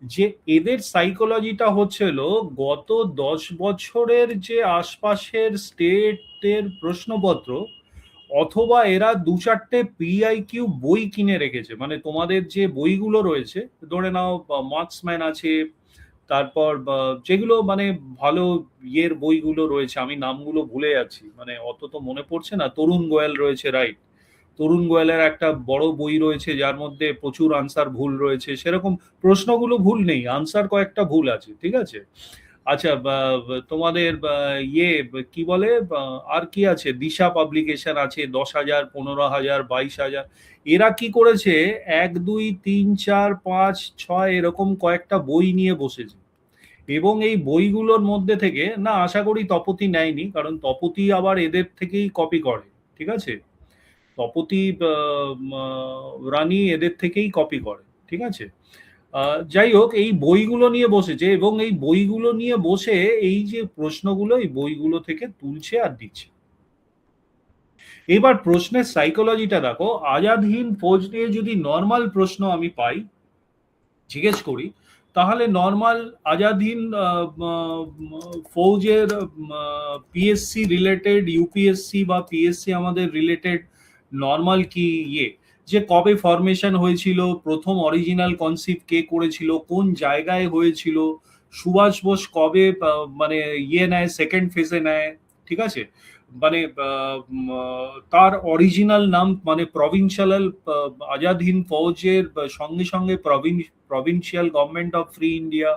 যে এদের সাইকোলজিটা হচ্ছিল গত 10 বছরের যে আশপাশের স্টেটের প্রশ্নপত্র, অথবা এরা 2-4টে পিআইকিউ বই কিনে রেখেছে, মানে তোমাদের যে বইগুলো রয়েছে, ধরে নাও মার্কসম্যান আছে, তারপর যেগুলো মানে ভালো ইয়ের বইগুলো রয়েছে, আমি নামগুলো ভুলে যাচ্ছি, মানে অত তো মনে পড়ছে না, তরুণ গোয়েল রয়েছে, রাইট, তরুণ গোয়েলের একটা বড় বই রয়েছে যার মধ্যে প্রচুর আনসার ভুল রয়েছে, সেরকম প্রশ্নগুলো ভুল নেই, আনসার কয়েকটা ভুল আছে, ঠিক আছে। আচ্ছা, তোমাদের ইয়ে কি বলে, আর কি আছে, দিশা পাবলিকেশন আছে, 10,000, 15,000, 22,000। এরা কি করেছে, 1, 2, 3, 4, 5, 6 এরকম কয়েকটা বই নিয়ে বসেছে, এবং এই বইগুলোর মধ্যে থেকে, না আশা করি তপতি নেয়নি, কারণ তপতি আবার এদের থেকেই কপি করে, ঠিক আছে, তপতি রানী এদের থেকেই কপি করে, ঠিক আছে। যাই হোক, এই বইগুলো নিয়ে বসেছে, এবং এই বইগুলো নিয়ে বসে এই যে প্রশ্নগুলো, এই বইগুলো থেকে তুলছে আর দিচ্ছে। এবার প্রশ্নের সাইকোলজিটা দেখো, আজাদ হিন্দ ফৌজ নিয়ে যদি নর্মাল প্রশ্ন আমি পাই, জিজ্ঞেস করি, তাহলে নর্মাল আজাদ হিন্দ ফৌজের পিএসসি রিলেটেড, ইউপিএসসি বা পিএসসি আমাদের রিলেটেড নর্মাল কি ইয়ে, যে কবে ফরমেশন হয়েছিল, প্রথম অরিজিনাল কনসিপ্ট কে করেছিল, কোন জায়গায় হয়েছিল, সুভাষ বোস কবে মানে ইয়ে নেয়, সেকেন্ড ফেজে নেয়, ঠিক আছে, মানে তার অরিজিনাল নাম, মানে প্রভিন্সিয়াল আজাদ হিন্দ ফৌজের সঙ্গে সঙ্গে provincial government of free India,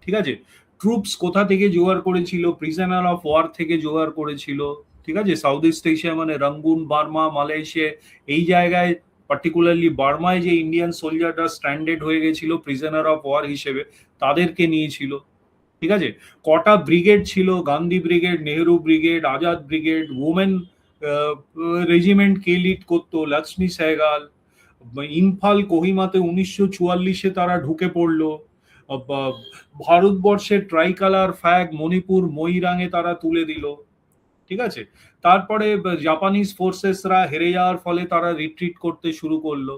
ঠিক আছে, ট্রুপস কোথা থেকে জোগাড় করেছিল, প্রিজনার অফ ওয়ার থেকে জোগাড় করেছিল, ঠিক আছে, সাউথ ইস্ট এশিয়া মানে রঙ্গুন, বার্মা, মালয়েশিয়া, এই জায়গায় পার্টিকুলারলি বার্মায় যে ইন্ডিয়ান সোলজাররা স্ট্যান্ডার্ড হয়ে গেছিল প্রিজনার অফ ওয়ার হিসেবে, তাদেরকে নিয়েছিল, ঠিক আছে, কটা ব্রিগেড ছিল, Gandhi brigade, Nehru brigade, Azad brigade, women regiment কে লিড করতো, লক্ষ্মী সেহগাল, ইম্ফল কোহিমাতে 1944-এ তারা ঢুকে পড়লো, ভারতবর্ষের ট্রাইকালার ফ্ল্যাগ মণিপুর মইরাঙে তারা তুলে দিল, ঠিক আছে? তারপরে জাপানিজ ফোর্সেসরা হেরে যাওয়ার ফলে তারা রিট্রিট করতে শুরু করলো।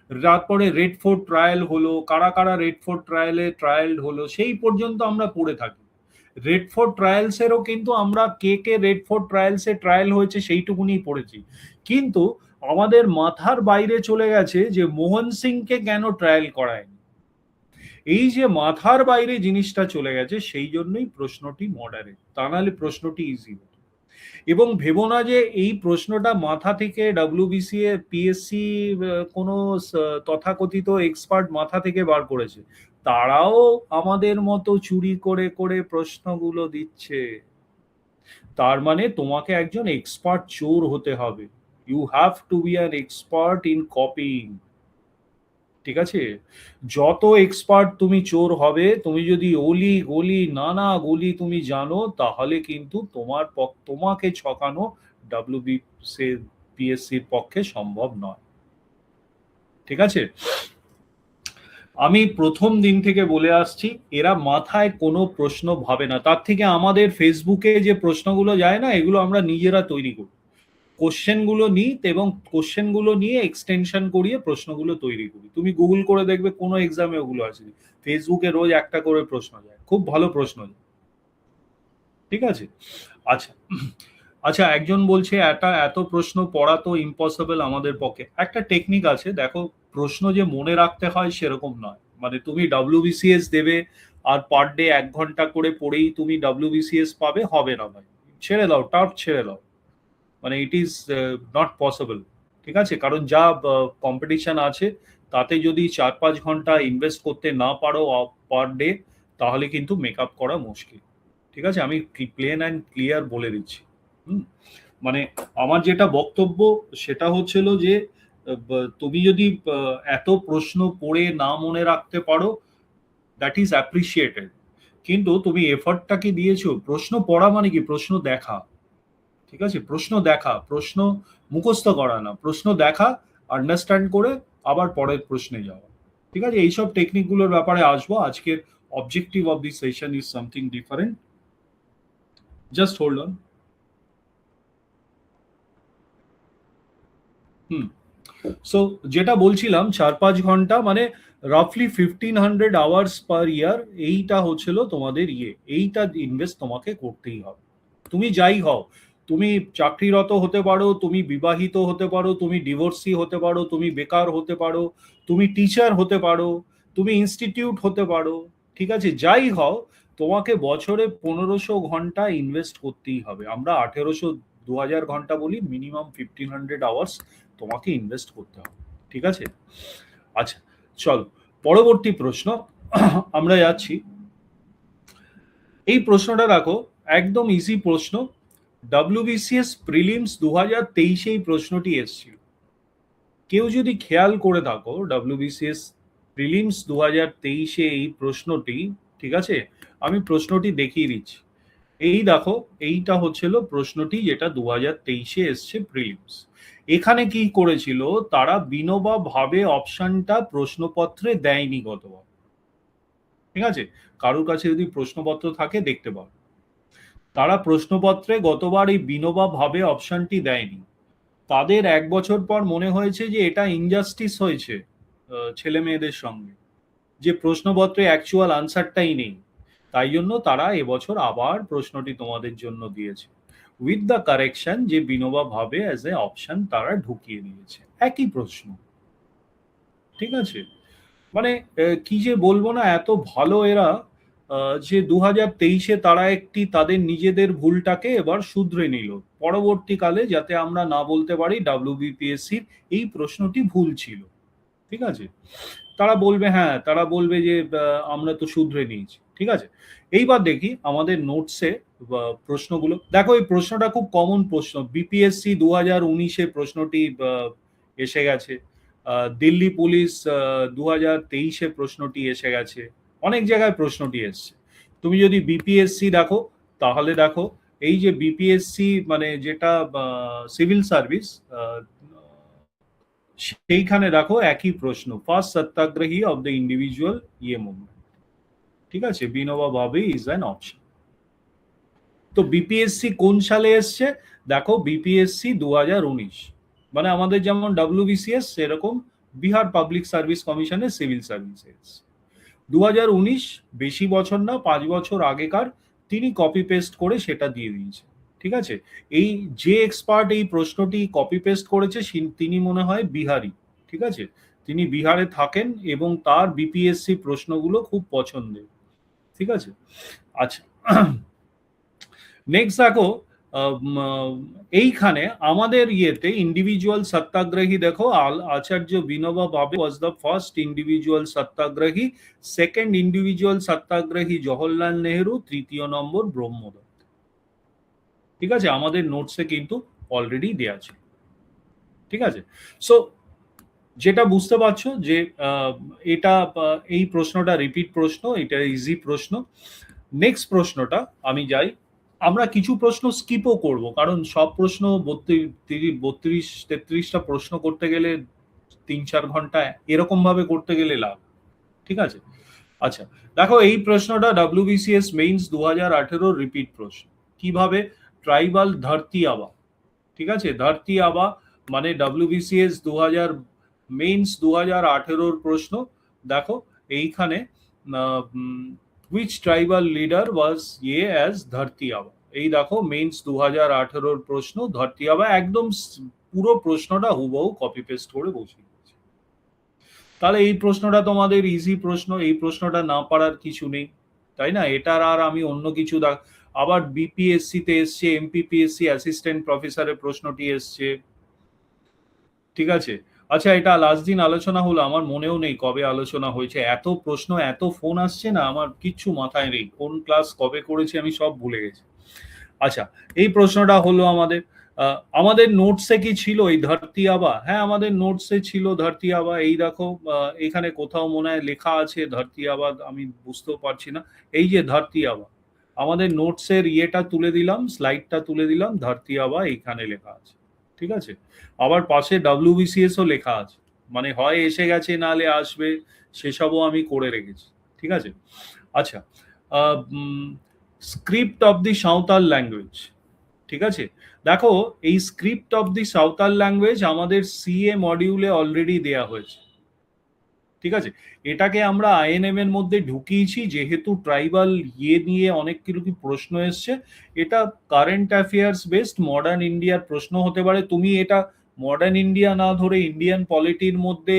তারপরে রেড ফোর্ট ট্রায়াল হলো, কারা কারা রেড ফোর্ট ট্রায়ালে ট্রায়াল হলো সেই পর্যন্ত আমরা পড়ে থাকি। রেড ফোর্ট ট্রায়ালসেরও কিন্তু আমরা কে কে রেড ফোর্ট ট্রায়ালসে ট্রায়াল হয়েছে সেইটুকুনি পড়েছি, কিন্তু আমাদের মাথার বাইরে চলে গেছে যে মোহন সিংকে কেন ট্রায়াল করায়নি। এই যে মাথার বাইরে জিনিসটা চলে গেছে, সেই জন্যই প্রশ্নটি মডারেট, তা নাহলে প্রশ্নটি ইজি। এবং ভেবো না যে এই প্রশ্নটা মাথা থেকে ডব্লিউবিসি এ পিএসসি কোনো তথাকথিত এক্সপার্ট মাথা থেকে বার করেছে। তারাও আমাদের মতো চুরি করে করে প্রশ্নগুলো দিচ্ছে। তার মানে তোমাকে একজন এক্সপার্ট চোর হতে হবে। You have to be an expert in copying. ঠিক আছে? যত এক্সপার্ট তুমি চোর হবে, তুমি যদি অলি গলি নানা গলি তুমি জানো, তাহলে কিন্তু তোমাকে ছকানো পিএসসির পক্ষে সম্ভব নয়। ঠিক আছে? আমি প্রথম দিন থেকে বলে আসছি, এরা মাথায় কোনো প্রশ্ন ভাবে না। তার থেকে আমাদের ফেসবুকে যে প্রশ্নগুলো যায় না, এগুলো আমরা নিজেরা তৈরি করি। কোশ্চেনগুলো নিই এবং কোশ্চেনগুলো নিয়ে এক্সটেনশন করিয়ে প্রশ্নগুলো তৈরি করি। তুমি গুগল করে দেখবে কোনো এক্সামে ওগুলো আসেনি। ফেসবুকে রোজ একটা করে প্রশ্ন যায়, খুব ভালো প্রশ্ন যায়। ঠিক আছে? আচ্ছা, আচ্ছা, একজন বলছে এত প্রশ্ন পড়া তো ইম্পসিবল আমাদের পক্ষে। একটা টেকনিক আছে, দেখো, প্রশ্ন যে মনে রাখতে হয় সেরকম নয়। মানে তুমি ডব্লিউবিসিএস দেবে আর পার ডে 1 ঘন্টা করে পড়েই তুমি ডব্লিউবিসিএস পাবে, হবে না ভাই। ছেড়ে দাও, টাফ ছেড়ে দাও। মানে ইট ইজ নট পসিবল। ঠিক আছে? কারণ যা কম্পিটিশন আছে, তাতে যদি 4-5 ঘন্টা ইনভেস্ট করতে না পারো পার ডে, তাহলে কিন্তু মেক আপ করা মুশকিল। ঠিক আছে? আমি প্লেন অ্যান্ড ক্লিয়ার বলে দিচ্ছি। হুম, মানে আমার যেটা বক্তব্য সেটা হচ্ছিল যে তুমি যদি এত প্রশ্ন পড়ে না মনে রাখতে পারো, দ্যাট ইজ অ্যাপ্রিসিয়েটেড। কিন্তু তুমি এফর্টটা কি দিয়েছো? প্রশ্ন পড়া মানে কি? প্রশ্ন দেখা। ঠিক আছে? প্রশ্ন দেখা, প্রশ্ন মুখস্থ করা না, প্রশ্ন দেখা, আন্ডারস্ট্যান্ড করে আবার পরের প্রশ্নে যাওয়া। ঠিক আছে? এইসব টেকনিকগুলোর ব্যাপারে আসবো। আজকের objective of this session is something different. Just hold on. Hmm, so যেটা বলছিলাম, 4-5 ঘন্টা মানে রাফলি 1500 আওয়ার্স পার ইয়ার, এইটা হচ্ছিল তোমাদের এইটা ইনভেস্ট তোমাকে করতেই হবে। তুমি যাই হও, তুমি চাকরিরত হতে পারো, তুমি বিবাহিত হতে পারো, তুমি ডিভোর্সি হতে পারো, তুমি বেকার হতে পারো, তুমি টিচার হতে পারো, তুমি ইনস্টিটিউট হতে পারো। ঠিক আছে? যাই হও, তোমাকে বছরে 1500 ঘন্টা ইনভেস্ট করতেই হবে। আমরা 1800-2000 ঘন্টা বলি, মিনিমাম 1500 আওয়ার্স তোমাকে ইনভেস্ট করতে হবে। ঠিক আছে? আচ্ছা, চলো পরবর্তী প্রশ্ন আমরা যাচ্ছি। এই প্রশ্নটা রাখো, একদম ইজি প্রশ্ন। ডব্লিউবিসিএস প্রিলিমস 2023 এই প্রশ্নটি এসেছিল। কেউ যদি খেয়াল করে থাকো, ডব্লিউবিসিএস প্রিলিমস 2023 এই প্রশ্নটি, ঠিক আছে, আমি প্রশ্নটি দেখিয়ে দিচ্ছি। এই দেখো, এইটা হচ্ছিল প্রশ্নটি যেটা 2023 এসছে প্রিলিমস। এখানে কি করেছিল, তারা বিনোবা ভাবে অপশনটা প্রশ্নপত্রে দেয়নি গতবার। ঠিক আছে? কারোর কাছে যদি প্রশ্নপত্র থাকে দেখতে পাও, তারা প্রশ্নপত্রে গতবার এই বিনোবা ভাবে অপশনটি দেয়নি। তাদের 1 বছর পর মনে হয়েছে যে এটা ইনজাস্টিস হয়েছে ছেলে মেয়েদের সঙ্গে, যে প্রশ্নপত্রে অ্যাকচুয়াল আনসারটাই নেই। তাই জন্য তারা এবছর আবার প্রশ্নটি তোমাদের জন্য দিয়েছে, উইথ দ্য কারেকশন যে বিনোবা ভাবে অ্যাজ এ অপশন তারা ঢুকিয়ে দিয়েছে একই প্রশ্ন। ঠিক আছে? মানে কি যে বলবো না, এত ভালো এরা, যে 2023-এ তারা একটি তাদের নিজেদের ভুলটাকে এবার শুধরে নিল, পরবর্তীকালে যাতে আমরা না বলতে পারি ডব্লিউবিপিএসসির এই প্রশ্নটি ভুল ছিল। ঠিক আছে? তারা বলবে, হ্যাঁ, তারা বলবে যে আমরা তো শুধরে নিয়েছি। ঠিক আছে? এইবার দেখি আমাদের নোটসে প্রশ্নগুলো দেখো। এই প্রশ্নটা খুব কমন প্রশ্ন, বিপিএসসি 2019-এ প্রশ্নটি এসে গেছে, দিল্লি পুলিশ 2023-এ প্রশ্নটি এসে গেছে, অনেক জায়গায় প্রশ্নটি এসছে। তুমি যদি বিপিএসসি দেখো, তাহলে দেখো এই যে বিপিএসসি মানে যেটা সিভিল সার্ভিস, সেইখানে দেখো একই প্রশ্ন, first satyagrahi of the individual movement. ঠিক আছে? বিনোবা ভাবে ইজ অ্যান অপশন। তো বিপিএসসি কোন সালে এসছে? দেখো বিপিএসসি 2019, মানে আমাদের যেমন ডব্লিউবিসিএস সেরকম বিহার পাবলিক সার্ভিস কমিশনের সিভিল সার্ভিসেস 2019, বেশি বছর না, 5 বছর আগেকার, তিনি কপি পেস্ট করে সেটা দিয়ে দিয়েছে। ঠিক আছে, এই যে এক্সপার্ট এই প্রশ্নটি কপি পেস্ট করেছে তিনি মনে হয় বিহারি। ঠিক আছে, তিনি বিহারে থাকেন এবং তার বিপিএসসি প্রশ্নগুলো খুব পছন্দের। ঠিক আছে, আচ্ছা নেক্সট দেখো, এইখানে আমাদের ইয়েতে ইন্ডিভিজুয়াল সত্যাগ্রহী দেখো, আচার্য বিনোবা ভাবে was the first individual satyagrahi, second individual satyagrahi Jawaharlal Nehru, তৃতীয় নম্বর ব্রহ্মদত্ত। ঠিক আছে, আমাদের নোটসে কিন্তু অলরেডি দেয়া আছে। ঠিক আছে, সো যেটা বুঝতে পারছো যে এটা এই প্রশ্নটা রিপিট প্রশ্ন, এটা ইজি প্রশ্ন। নেক্সট প্রশ্নটা আমি যাই, আমরা কিছু প্রশ্ন স্কিপও করব, কারণ সব প্রশ্ন 32-33টা প্রশ্ন করতে গেলে 3-4 ঘন্টা এরকম ভাবে করতে গেলে লাভ। ঠিক আছে, আচ্ছা দেখো এই প্রশ্নটা ডব্লিউবিসিএস মেইনস 2018 রিপিট প্রশ্ন। কিভাবে? ট্রাইবাল ধরতি আবা। ঠিক আছে, ধরতি আবা মানে ডব্লিউবিসিএস 2000 মেইনস 2018 প্রশ্ন। দেখো এইখানে which tribal leader was ইয়ে as ধরতি আবা, এই দেখো মেইনস 2018 প্রশ্ন, ধরতি আবা একদম পুরো প্রশ্নটা হুবহু কপি পেস্ট করে বসিয়ে দিয়েছে। তাহলে এই প্রশ্নটা তোমাদের ইজি প্রশ্ন, এই প্রশ্নটা না পারার কিছু নেই, তাই না? এটার আর আমি অন্য কিছু আবার বিপিএসসি তে এসছে, এমপিপিএসসি অ্যাসিস্ট্যান্ট প্রফেসরের প্রশ্নটি এসছে। ঠিক আছে, আচ্ছা এটা লাস্ট দিন আলোচনা হলো, আমার মনেও নেই কবে আলোচনা হয়েছে, এত প্রশ্ন এত ফোন আসছে না, আমার কিচ্ছু মাথায় নেই কোন ক্লাস কবে করেছি আমি সব ভুলে গেছি। আচ্ছা এই প্রশ্নটা হলো আমাদের আমাদের নোটসে কি ছিল এই ধরতি আবা? হ্যাঁ আমাদের নোটসে ছিল ধরতি আবা। এই দেখো এখানে কোথাও মনে হয় লেখা আছে ধরতি আবা, আমি বুঝতেও পারছি না। এই যে ধরতি আবা, আমাদের নোটসের ইয়েটা তুলে দিলাম, স্লাইডটা তুলে দিলাম, ধরতি আবা এইখানে লেখা আছে। ঠিক আছে, আবার পাশে ডব্লিউবিসিএস ও লেখা আছে, মানে হয় এসে গেছে নালে আসবে, সেসবও আমি করে রেখেছি। ঠিক আছে, আচ্ছা script of the Santal language. ঠিক আছে, দেখো এই script of the Santal language আমাদের সিএ মডিউলে অলরেডি দেয়া হয়েছে। ঠিক আছে, এটাকে আমরা আইএনএম এর মধ্যে ঢুকিয়েছি, যেহেতু ট্রাইবাল ইয়ে নিয়ে অনেক কিছু প্রশ্ন এসছে। এটা কারেন্ট অ্যাফেয়ার্স বেসড মডার্ন ইন্ডিয়ার প্রশ্ন হতে পারে। তুমি এটা মডার্ন ইন্ডিয়া না ধরে ইন্ডিয়ান পলিটির মধ্যে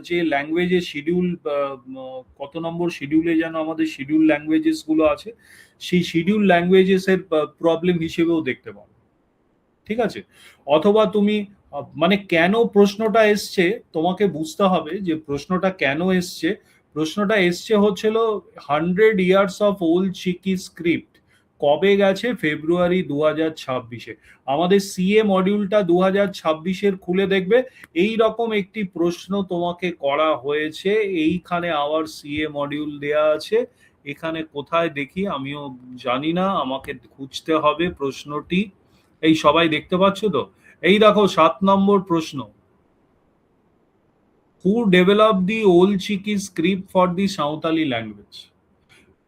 যে ল্যাঙ্গুয়েজের শিডিউল, কত নম্বর শিডিউলে যেন আমাদের শিডিউল ল্যাঙ্গুয়েজেস গুলো আছে, সেই শিডিউল ল্যাঙ্গুয়েজেস এর প্রবলেম হিসেবেও দেখতে পারো। ঠিক আছে, অথবা তুমি মানে কেন প্রশ্নটা এসছে তোমাকে বুঝতে হবে যে প্রশ্নটা কেন এসছে। প্রশ্নটা এসছে হচ্ছিল 100 years of Ol Chiki script কবে গেছে? ফেব্রুয়ারি 2026-এ। আমাদের সিএ মডিউলটা 2026-এর খুলে দেখবে, এই রকম একটি প্রশ্ন তোমাকে করা হয়েছে। এইখানে আবার সিএ মডিউল দেয়া আছে, এখানে কোথায় দেখি আমিও জানি না, আমাকে খুঁজতে হবে প্রশ্নটি। এই সবাই দেখতে পাচ্ছ তো? এই দেখো 7 নম্বর প্রশ্ন, who develop the Ol Chiki script for the Santali language?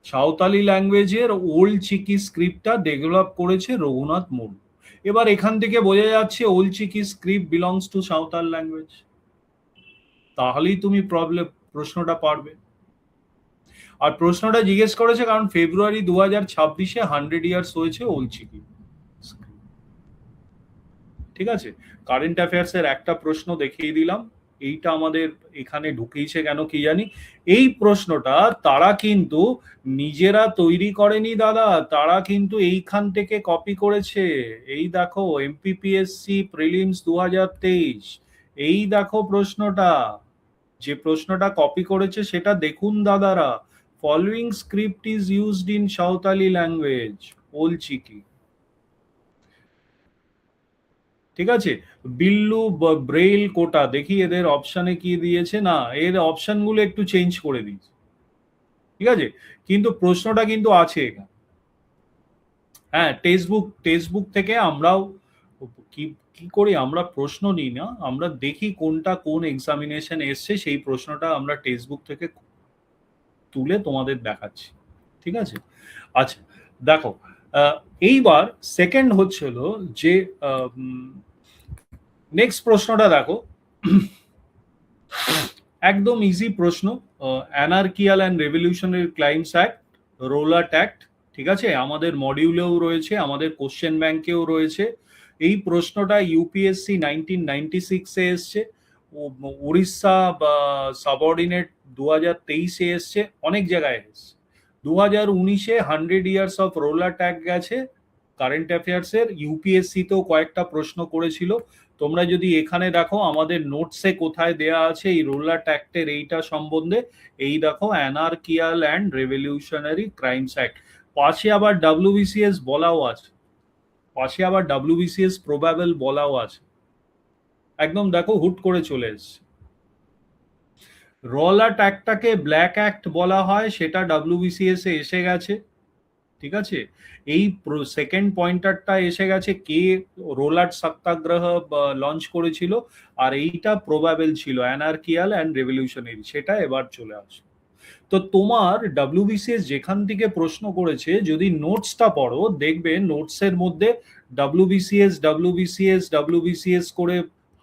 Santali ল্যাঙ্গুয়েজের ওল্ড চিকি স্ক্রিপ্টটা ডেভেলপ করেছে রঘুনাথ মুর্মু। এবার এখান থেকে বোঝা যাচ্ছে Ol Chiki script belongs to Santal language, তাহলেই তুমি প্রশ্নটা পারবে। আর প্রশ্নটা জিজ্ঞেস করেছে কারণ ফেব্রুয়ারি 2026-এ 100 ইয়ার্স হয়েছে ওল্ড চিকি। ঠিক আছে, কারেন্ট অ্যাফেয়ার্স এর একটা প্রশ্ন দেখিয়ে দিলাম, এইটা আমাদের এখানে ঢুকিয়েছে কেন কি জানি। এই প্রশ্নটা তারা কিন্তু নিজেরা তৈরি করেনি দাদা, তারা কিন্তু এইখান থেকে কপি করেছে। এই দেখো এমপিপিএসসি প্রিলিমস 2023, এই দেখো প্রশ্নটা, যে প্রশ্নটা কপি করেছে সেটা দেখুন দাদারা। Following script is used in Santali language, Ol Chiki. ঠিক আছে, বিল্লু ব্রেইল কোটা, দেখি এদের অপশানে কি দিয়েছে, না এর অপশনগুলো একটু চেঞ্জ করে দিয়েছে। ঠিক আছে, কিন্তু প্রশ্নটা কিন্তু আছে এখানে। হ্যাঁ টেক্সটবুক থেকে আমরাও কি কি করি, আমরা প্রশ্ন নিই না, আমরা দেখি কোনটা কোন এক্সামিনেশন এসছে, সেই প্রশ্নটা আমরা টেক্সটবুক থেকে তুলে তোমাদের দেখাচ্ছি। ঠিক আছে, আচ্ছা দেখো এইবার সেকেন্ড হচ্ছিল যে নেক্সট প্রশ্নটা দেখো, একদম ইজি প্রশ্ন, anarchical and revolutionary crimes act, Rowlatt act, ঠিক আছে, আমাদের মডিউলেও রয়েছে, আমাদের কোশ্চেন ব্যাংকেও রয়েছে। এই প্রশ্নটা ইউপিএসসি 1996-এ এসছে, উড়িষ্যা বা সাবঅর্ডিনেট 2023-এ এসছে, অনেক জায়গায় এসছে। 2019-এ 100 ইয়ার্স অফ রোলাট অ্যাক্ট গেছে কারেন্ট অ্যাফেয়ার্সের, ইউপিএসসিতেও কয়েকটা প্রশ্ন করেছিল। তোমরা যদি এখানে দেখো আমাদের নোটসে কোথায় দেয়া আছে এই রোলাট অ্যাক্টের এইটা সম্বন্ধে, এই দেখো অ্যানার্কিয়াল অ্যান্ড রেভলিউশনারি ক্রাইমস অ্যাক্ট, পাশে আবার ডাব্লিউবিসিএস বলাও আছে, পাশে আবার ডাব্লিউবিসিএস প্রবাবল বলাও আছে, একদম দেখো হুট করে চলে এসছে। রোলাট অ্যাক্টটাকে ব্ল্যাক অ্যাক্ট বলা হয়, সেটা ডাব্লিউবিসিএস এ এসে গেছে, ঠিক আছে। এই সেকেন্ড পয়েন্টারটা এসে গেছে, কে রোলাট সত্যাগ্রহ লঞ্চ করেছিল, আর এইটা প্রবাবেল ছিল অ্যানার্কিয়াল অ্যান্ড রেভলিউশনারি, সেটা এবার চলে আসে। তো তোমার ডাব্লিউবিসিএস যেখান থেকে প্রশ্ন করেছে, যদি নোটসটা পড়ো দেখবে নোটসের মধ্যে ডাব্লিউবিসিএস ডাব্লিউবিসিএস ডাব্লিউবিসিএস করে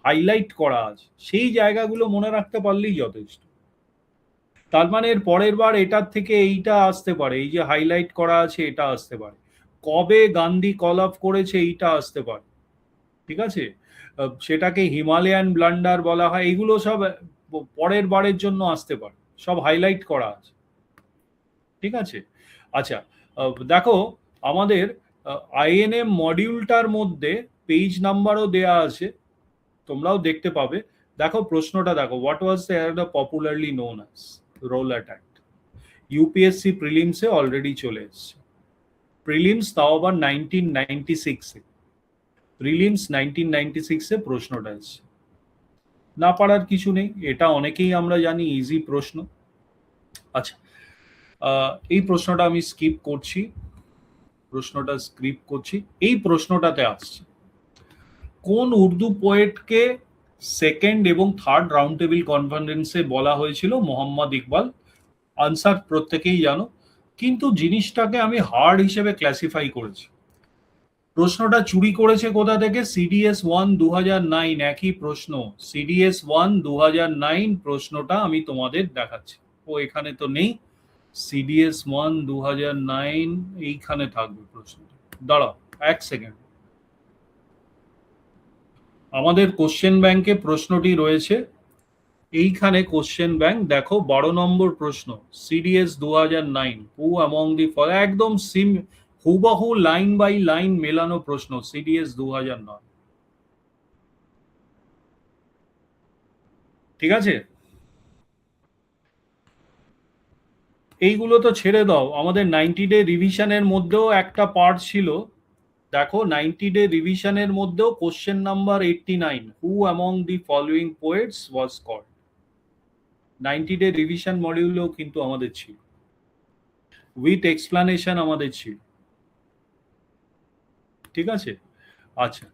হাইলাইট করা আছে, সেই জায়গাগুলো মনে রাখতে পারলেই যথেষ্ট। তার মানে এর পরের বার এটার থেকে এইটা আসতে পারে, এই যে হাইলাইট করা আছে এটা আসতে পারে, কবে গান্ধী কল অফ করেছে এইটা আসতে পারে, ঠিক আছে। সেটাকে হিমালয়ান ব্লান্ডার বলা হয়, এগুলো সব পরের বারের জন্য আসতে পারে, সব হাইলাইট করা আছে, ঠিক আছে। আচ্ছা, দেখো আমাদের আইএনএম মডিউলটার মধ্যে পেজ নাম্বারও দেয়া আছে, তোমরাও দেখতে পাবে। দেখো প্রশ্নটা দেখো, what was the popularly known as Rowlatt act. UPSC প্রিলিমসে অলরেডি চলে এসছে, প্রিলিমস তাও আবার 1996-এ, প্রিলিমস 1996-এ প্রশ্নটা এসছে, না পারার কিছু নেই, এটা অনেকেই আমরা জানি, ইজি প্রশ্ন। আচ্ছা, এই প্রশ্নটা আমি স্কিপ করছি, প্রশ্নটা স্কিপ করছি। এই প্রশ্নটাতে আসছে, কোন উর্দু পোয়েটকে সেকেন্ড এবং থার্ড রাউন্ড টেবিল কনফারেন্সে বলা হয়েছিল মোহাম্মদ ইকবাল? আনসার প্রত্যেকেই জানো, কিন্তু জিনিসটাকে আমি হার্ড হিসেবে ক্লাসিফাই করেছি। প্রশ্নটা চুরি করেছে কোথা থেকে? সিডিএস 1 2009, একই প্রশ্ন, সিডিএস 1 2009 প্রশ্নটা আমি তোমাদের দেখাচ্ছি। ও এখানে তো নেই, সিডিএস 1 2009 এইখানে থাকবে প্রশ্নটা, দাঁড়াও এক সেকেন্ড। আমাদের কোশ্চেন ব্যাংকে প্রশ্নটি রয়েছে, এইখানে কোশ্চেন ব্যাংক দেখো 12 নম্বর প্রশ্ন, সিডিএস 2009, হু অ্যামং দি একদম সিম হুবহু লাইন বাই লাইন মেলানো প্রশ্ন, সিডিএস 2009, ঠিক আছে। এইগুলো তো ছেড়ে দাও, আমাদের 90 ডে রিভিশনের মধ্যেও একটা পার্ট ছিল, দেখো 90 ডে রিভিশনের মধ্যেও question number 89, who among the following poets was called, 90 day revision মডিউলেও কিন্তু আমাদের ছিল, উইথ এক্সপ্লানেশন আমাদের ছিল, ঠিক আছে। আচ্ছা,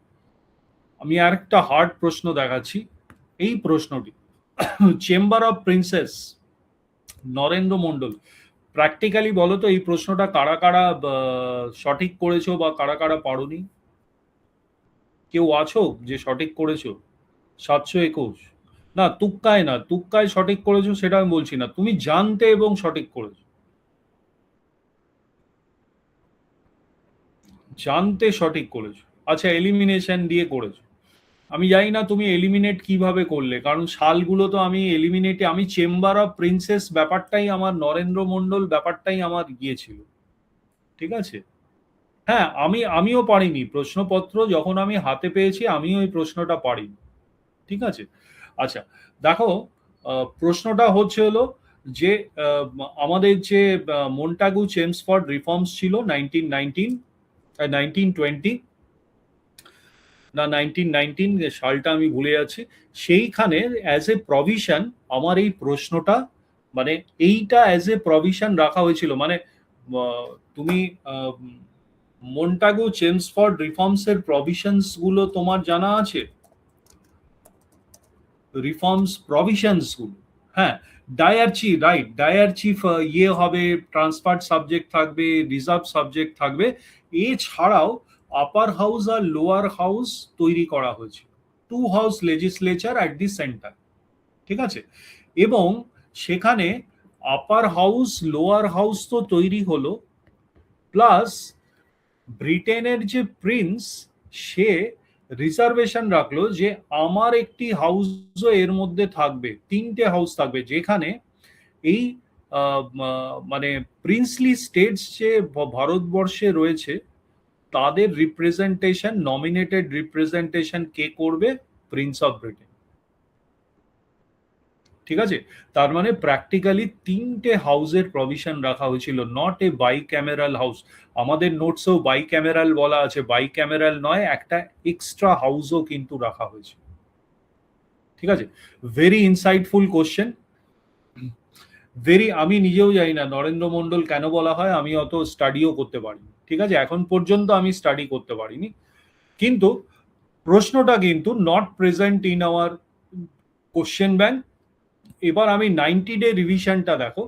আমি আরেকটা হার্ড প্রশ্ন দেখাচ্ছি, এই প্রশ্নটি, chamber of princess Narendra Mondal, practically বলো তো এই প্রশ্নটা কারা কারা সঠিক করেছো বা কারা কারা পারোনি? কেউ আছো যে সঠিক করেছো? 721, না তুক্কায় না, তুক্কায় সঠিক করেছো সেটা আমি বলছি না, তুমি জানতে এবং সঠিক করেছো, জানতে সঠিক করেছো। আচ্ছা, এলিমিনেশন দিয়ে করেছো, আমি জানি না তুমি এলিমিনেট কিভাবে করলে, কারণ সালগুলো তো আমি এলিমিনেটে, আমি চেম্বার অফ প্রিন্সেস ব্যাপারটাই আমার, নরেন্দ্র মন্ডল ব্যাপারটাই আমার গিয়েছিল, ঠিক আছে। হ্যাঁ, আমিও পারিনি, প্রশ্নপত্র যখন আমি হাতে পেয়েছি আমিও এই প্রশ্নটা পারিনি, ঠিক আছে। আচ্ছা, দেখো প্রশ্নটা হচ্ছে হলো যে আমাদের যে মন্টাগু চেমসফোর্ড রিফর্মস ছিল 1920 না 1919, সালটা আমি ভুলে যাচ্ছি, সেইখানে অ্যাজ এ প্রভিশন আমার এই প্রশ্নটা, মানে এইটা অ্যাজ এ প্রভিশন রাখা হয়েছিল, মানে তুমি মন্টাগু চেমসফোর্ড রিফর্মস এর প্রভিশনস গুলো তোমার জানা আছে? রিফর্মস প্রভিশনস গুলো, হ্যাঁ, ডায়ারচি, রাইট, ডায়ারচি ইয়ে হবে, ট্রান্সফার্ড সাবজেক্ট থাকবে, রিজার্ভ সাবজেক্ট থাকবে। এছাড়াও আপার হাউস আর লোয়ার হাউস তৈরি করা হয়েছে, to house legislature at the centre, ঠিক আছে। এবং সেখানে আপার হাউস লোয়ার হাউস তো তৈরি হলো, প্লাস ব্রিটেনের যে প্রিন্স, সে রিজার্ভেশন রাখলো যে আমার একটি হাউসও এর মধ্যে থাকবে, তিনটে হাউস থাকবে, যেখানে এই মানে প্রিন্সলি স্টেটস যে ভারতবর্ষে রয়েছে তাদের রিপ্রেজেন্টেশন, নমিনেটেড রিপ্রেজেন্টেশন কে করবে? প্রিন্স অফ ব্রিটেন, ঠিক আছে। তার মানে প্র্যাকটিক্যালি তিনটে হাউসের প্রভিশন রাখা হয়েছিল, not a bicameral house. আমাদের নোটসেও বাই ক্যামেরাল বলা আছে, বাই ক্যামেরাল নয়, একটা এক্সট্রা হাউসও কিন্তু রাখা হয়েছে, ঠিক আছে। ভেরি ইনসাইটফুল কোশ্চেন, ভেরি, আমি নিজেও জানি না নরেন্দ্র মন্ডল কেন বলা হয়, আমি অত স্টাডিও করতে পারিনি, ঠিক আছে, এখন পর্যন্ত আমি স্টাডি করতে পারিনি, কিন্তু প্রশ্নটা কিন্তু not present in our question bank. এবার আমি 90 ডে রিভিশনটা দেখো,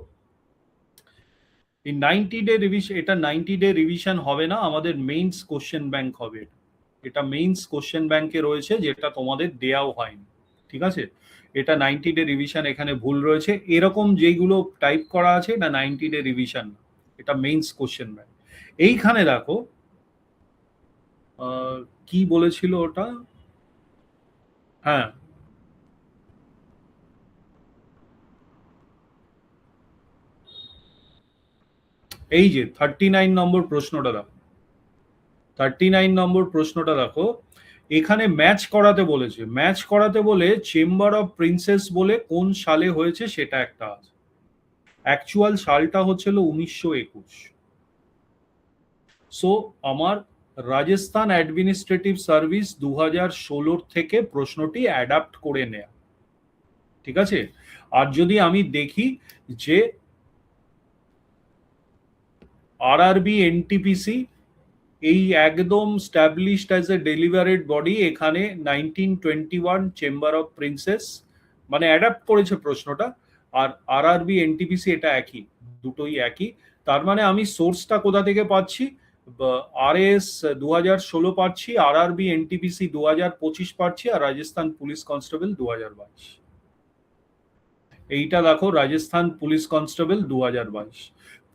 এই 90 ডে রিভিশন, এটা 90 ডে রিভিশন হবে না, আমাদের মেইনস কোশ্চেন ব্যাংক হবে, এটা মেইনস কোশ্চেন ব্যাংকে রয়েছে, যেটা তোমাদের দেয়াও হয়নি, ঠিক আছে। এটা 90 ডে রিভিশন, এখানে ভুল রয়েছে, এরকম যেগুলো টাইপ করা আছে এটা 90 ডে রিভিশন, এটা মেইনস কোশ্চেন ব্যাংক। এইখানে দেখো কি বলেছিল ওটা, হ্যাঁ, এই যে 39 নম্বর প্রশ্নটা দেখো, 39 নম্বর প্রশ্নটা দেখো, এখানে ম্যাচ করাতে বলেছে, ম্যাচ করাতে বলে চেম্বার অফ প্রিন্সেস বলে কোন সালে হয়েছে সেটা একটা আছে, অ্যাকচুয়াল সালটা হচ্ছিল 1921। সো আমার রাজস্থান অ্যাডমিনিস্ট্রেটিভ সার্ভিস 2016 থেকে প্রশ্নটি অ্যাডাপ্ট করে নেয়া, ঠিক আছে। আর যদি আমি দেখি যে আরআরবি এনটিপিসি এই একদম established as a delivered body, এখানে 1921 চেম্বার অফ প্রিন্সেস মানে অ্যাডাপ্ট করেছে প্রশ্নটা, আর আরআরবি এনটিপিসি এটা একই, দুটোই একই। তার মানে আমি সোর্সটা কোথা থেকে পাচ্ছি? আরএস 2016 পাচ্ছি, আরআরবি এনটিপিসি 2025 পাচ্ছি, আর রাজস্থান পুলিশ কনস্টেবল 2022। এইটা দেখো, রাজস্থান পুলিশ কনস্টেবল 2022,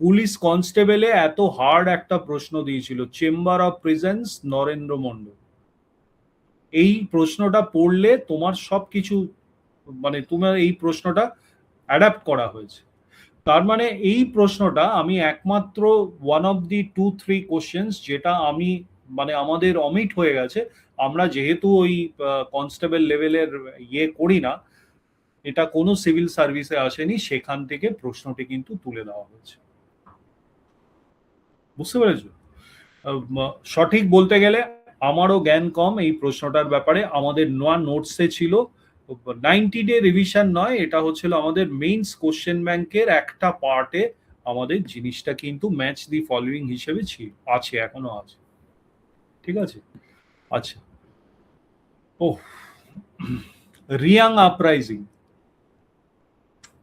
পুলিশ কনস্টেবলে এত হার্ড একটা প্রশ্ন দিয়েছিল, chamber of presence Narendra Mondal, এই প্রশ্নটা পড়লে তোমার সবকিছু, মানে তোমার এই প্রশ্নটা অ্যাডাপ্ট করা হয়েছে। তার মানে এই প্রশ্নটা আমি একমাত্র ওয়ান অফ দি 2-3 কোশ্চেন্স যেটা আমি, মানে আমাদের অমিট হয়ে গেছে, আমরা যেহেতু ওই কনস্টেবল লেভেলের ইয়ে করি না, এটা কোনো সিভিল সার্ভিসে আসেনি, সেখান থেকে প্রশ্নটি কিন্তু তুলে দেওয়া হয়েছে, বুঝতে পেরেছো? সঠিক বলতে গেলে আমারও জ্ঞান কম এই প্রশ্নটার ব্যাপারে, আমাদের নোয়া নোটসে ছিল 90 ডে রিভিশন নয়, এটা হচ্ছিল আমাদের মেইনস কোশ্চেন ব্যাংকের একটা পার্টে, আমাদের জিনিসটা কিন্তু ম্যাচ দি ফলোইং হিসেবে ছিল, আছে, এখনো আছে, ঠিক আছে। আচ্ছা, ও, রিয়াং আপরাইজিং,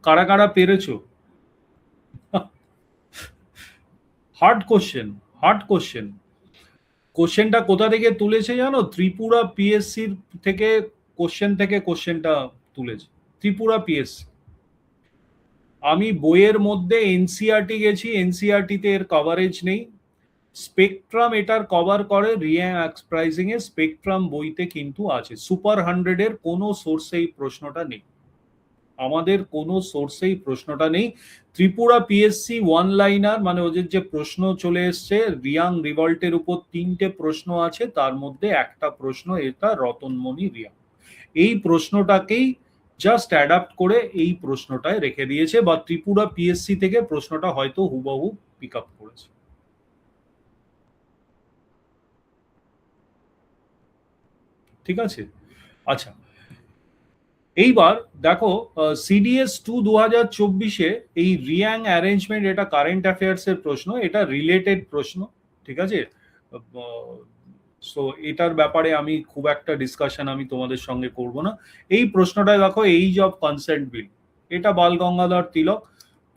কারা কারা পেরেছো? হার্ড কোশ্চেন, হার্ড কোশ্চেন, কোশ্চেনটা কোথা থেকে তুলেছে জানো? ত্রিপুরা পিএসসির থেকে, কোশ্চেন থেকে কোশ্চেনটা তুলেছে, ত্রিপুরা পিএসসি। আমি বইয়ের মধ্যে এনসিআরটি গেছি, এনসিআরটি তে এর কভারেজ নেই, স্পেকট্রাম এটার কভার করে, রিয়াং আপরাইজিং এর স্পেকট্রাম বইতে কিন্তু আছে, সুপার 100 এর কোনো সোর্সে এই প্রশ্নটা নেই, আমাদের কোনো সোর্সেই প্রশ্নটা নেই। ত্রিপুরা পিএসসি ওয়ান লাইনার, মানে ওদের যে প্রশ্ন চলে এসছে রিয়াং রিভল্টের উপর 3টে প্রশ্ন আছে, তার মধ্যে একটা প্রশ্ন এটা রতনমণি রিয়াং, এই প্রশ্নটাকেই জাস্ট অ্যাডাপ্ট করে এই প্রশ্নটায় রেখে দিয়েছে, বা ত্রিপুরা পিএসসি থেকে প্রশ্নটা হয়তো হুবহু পিক আপ করেছে, ঠিক আছে। আচ্ছা, এইবার দেখো, সিডিএস 2 2024-এ এই রিয়াং অ্যারেঞ্জমেন্ট, এটা কারেন্ট অ্যাফেয়ার্স এর প্রশ্ন, এটা রিলেটেড প্রশ্ন, ঠিক আছে। সো এটার ব্যাপারে আমি খুব একটা ডিসকাশন আমি তোমাদের সঙ্গে করব না। এই প্রশ্নটা দেখো, এইজ অফ কনসেন্ট বিল, এটা বাল গঙ্গাধর তিলক।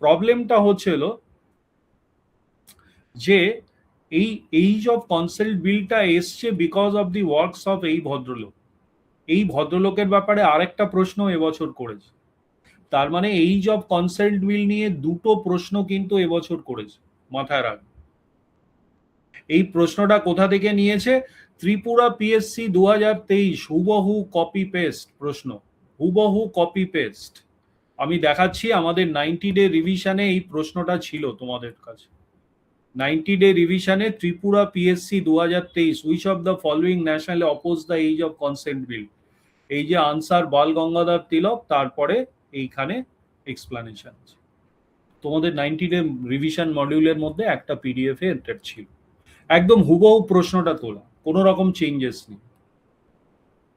প্রবলেমটা হচ্ছিল যে এই এইজ অফ কনসেন্ট বিলটা এসছে because of the works of এই ভদ্রলোক। এই ভদ্রলোকের ব্যাপারে আরেকটা প্রশ্ন এবছর করেছে, তার মানে এইজ অফ কনসেন্ট বিল নিয়ে দুটো প্রশ্ন কিন্তু এবছর করেছে, মাথায় রাখ। এই প্রশ্নটা কোথা থেকে নিয়েছে? ত্রিপুরা পিএসসি 2023 হুবহু কপি পেস্ট প্রশ্ন, হুবহু কপি পেস্ট। আমি দেখাচ্ছি, আমাদের 90 ডে রিভিশনে এই প্রশ্নটা ছিল তোমাদের কাছে। 90 ডে রিভিশনে Tripura PSC 2023 which of the following national oppose the age of consent bill. এই যে আনসার বাল গঙ্গাধর তিলক, তারপরে এইখানে এক্সপ্লানেশন আছে। তোমাদের 90 ডে রিভিশন মডিউলের মধ্যে একটা পিডিএফ এ এন্টার ছিল, একদম হুবহু প্রশ্নটা তোলা, কোনো রকম চেঞ্জেস নেই।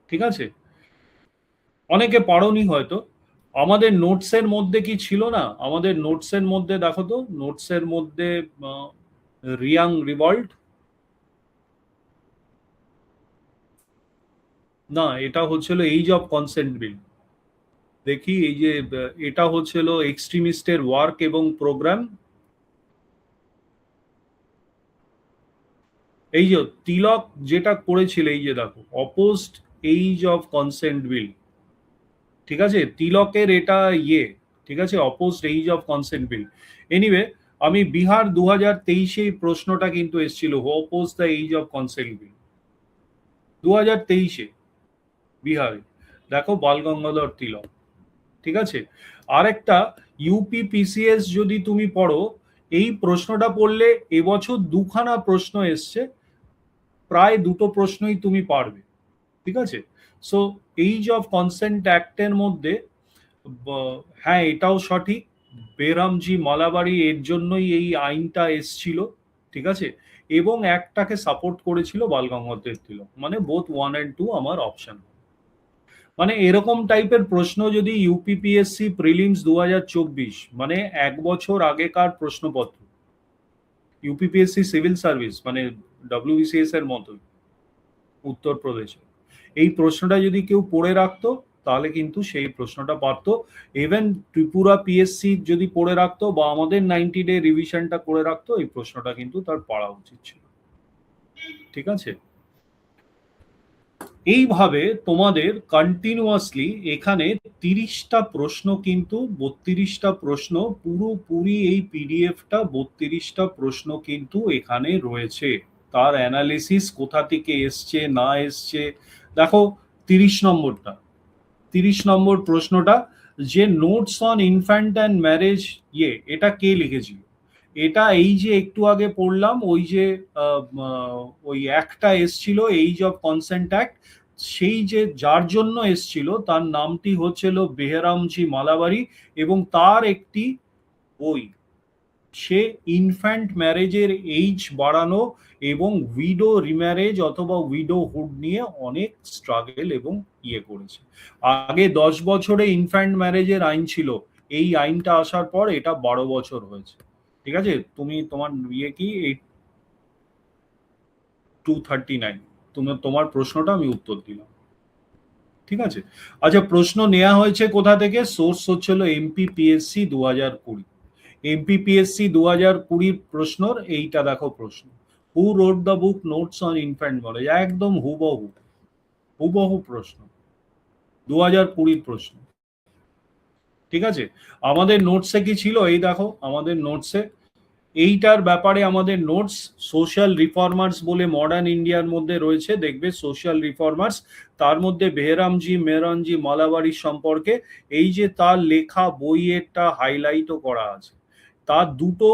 ঠিক আছে, অনেকে পড়োনি হয়তো। আমাদের নোটসের মধ্যে কি ছিল না? আমাদের নোটসের মধ্যে দেখো তো, নোটসের মধ্যে রিয়াং রিভল্ট, না এটা হচ্ছিল এইজ অফ কনসেন্ট বিল। দেখি এই যে এটা হচ্ছিল এক্সট্রিমিস্টের ওয়ার্ক এবং প্রোগ্রাম। এই যে তিলক যেটা করেছিল, এই যে দেখো opposed age of consent bill. ঠিক আছে, তিলকের এটা ইয়ে, ঠিক আছে, opposed age of consent bill. Anyway, আমি বিহার 2023 এই প্রশ্নটা কিন্তু এসেছিল, oppose the age of consent bill 2023 বিহারে। দেখো বাল গঙ্গাধর তিলক। ঠিক আছে, আরেকটা ইউপি পিসিএস যদি তুমি পড়ো, এই প্রশ্নটা পড়লে এবছর দুখানা প্রশ্ন এসছে, প্রায় দুটো প্রশ্নই তুমি পারবে। ঠিক আছে, সো এইজ অফ কনসেন্ট অ্যাক্টের মধ্যে হ্যাঁ এটাও সঠিক, বেরামজি মালাবাড়ি এর জন্যই এই আইনটা এসছিল। ঠিক আছে, এবং একটাকে সাপোর্ট করেছিল বাল গঙ্গাধর তিলক, মানে বোথ 1 and 2 আমার অপশন। মানে এরকম টাইপের প্রশ্ন যদি ইউপিপিএসসি প্রিলিমস 2024, মানে এক বছর আগেকার প্রশ্নপত্র, ইউপিপিএসসি সিভিল সার্ভিস মানে ডব্লিউবিসিএস এর মতোই উত্তরপ্রদেশে, এই প্রশ্নটা যদি কেউ পড়ে রাখতো তাহলে কিন্তু সেই প্রশ্নটা পারতো। ইভেন ত্রিপুরা পিএসসি যদি পড়ে রাখতো বা আমাদের 90 ডে রিভিশনটা করে রাখতো, এই প্রশ্নটা কিন্তু তার পারা উচিত ছিল। ঠিক আছে, এইভাবে তোমাদের কন্টিনিউয়াসলি এখানে 30টা প্রশ্ন, কিন্তু 32টা প্রশ্ন, পুরোপুরি এই পিডিএফটা 32টা প্রশ্ন কিন্তু এখানে রয়েছে। তার অ্যানালিসিস কোথা থেকে এসছে না এসছে দেখো। 30 নম্বরটা, 30 নম্বর প্রশ্নটা, যে notes on infant and marriage, এটা কে লিখেছিল? এটা এই যে একটু আগে পড়লাম, ওই যে ওই একটা এসছিল এইজ অফ কনসেন্ট অ্যাক্ট, সেই যে যার জন্য এসছিল তার নামটি হচ্ছিল বেহরামজি মালাবারি, এবং তার একটি বই, সে ইনফ্যান্ট ম্যারেজের এইজ বাড়ানো এবং উইডো রিম্যারেজ অথবা উইডোহুড নিয়ে অনেক স্ট্রাগল এবং করেছে। আগে 10 বছরে ইনফ্যান্ট ম্যারেজের আইন ছিল, এই আইনটা আসার পর এটা 12 বছর হয়েছে। ঠিক আছে, তুমি তোমার কি 239, তোমার প্রশ্নটা আমি উত্তর দিলাম। ঠিক আছে, আচ্ছা প্রশ্ন নেওয়া হয়েছে কোথা থেকে? সোর্স হচ্ছিল এমপিপিএসসি 2020। এমপিপিএসসি 2020 প্রশ্নর এইটা দেখো প্রশ্ন, who wrote the book notes on infant marriage, একদম হুবহু হুবহু প্রশ্ন, 2020 প্রশ্ন। ঠিক আছে, আমাদের নোটসে কি ছিল? এই দেখো আমাদের নোটসে এইটার ব্যাপারে আমাদের নোটস সোশ্যাল রিফর্মার্স বলে মডার্ন ইন্ডিয়ার মধ্যে রয়েছে, দেখবে সোশ্যাল রিফর্মার্স, তার মধ্যে বেহরামজি মেহরানজি মালাবাড়ির সম্পর্কে এই যে তার লেখা বইয়েরটা হাইলাইটও করা আছে। তার দুটো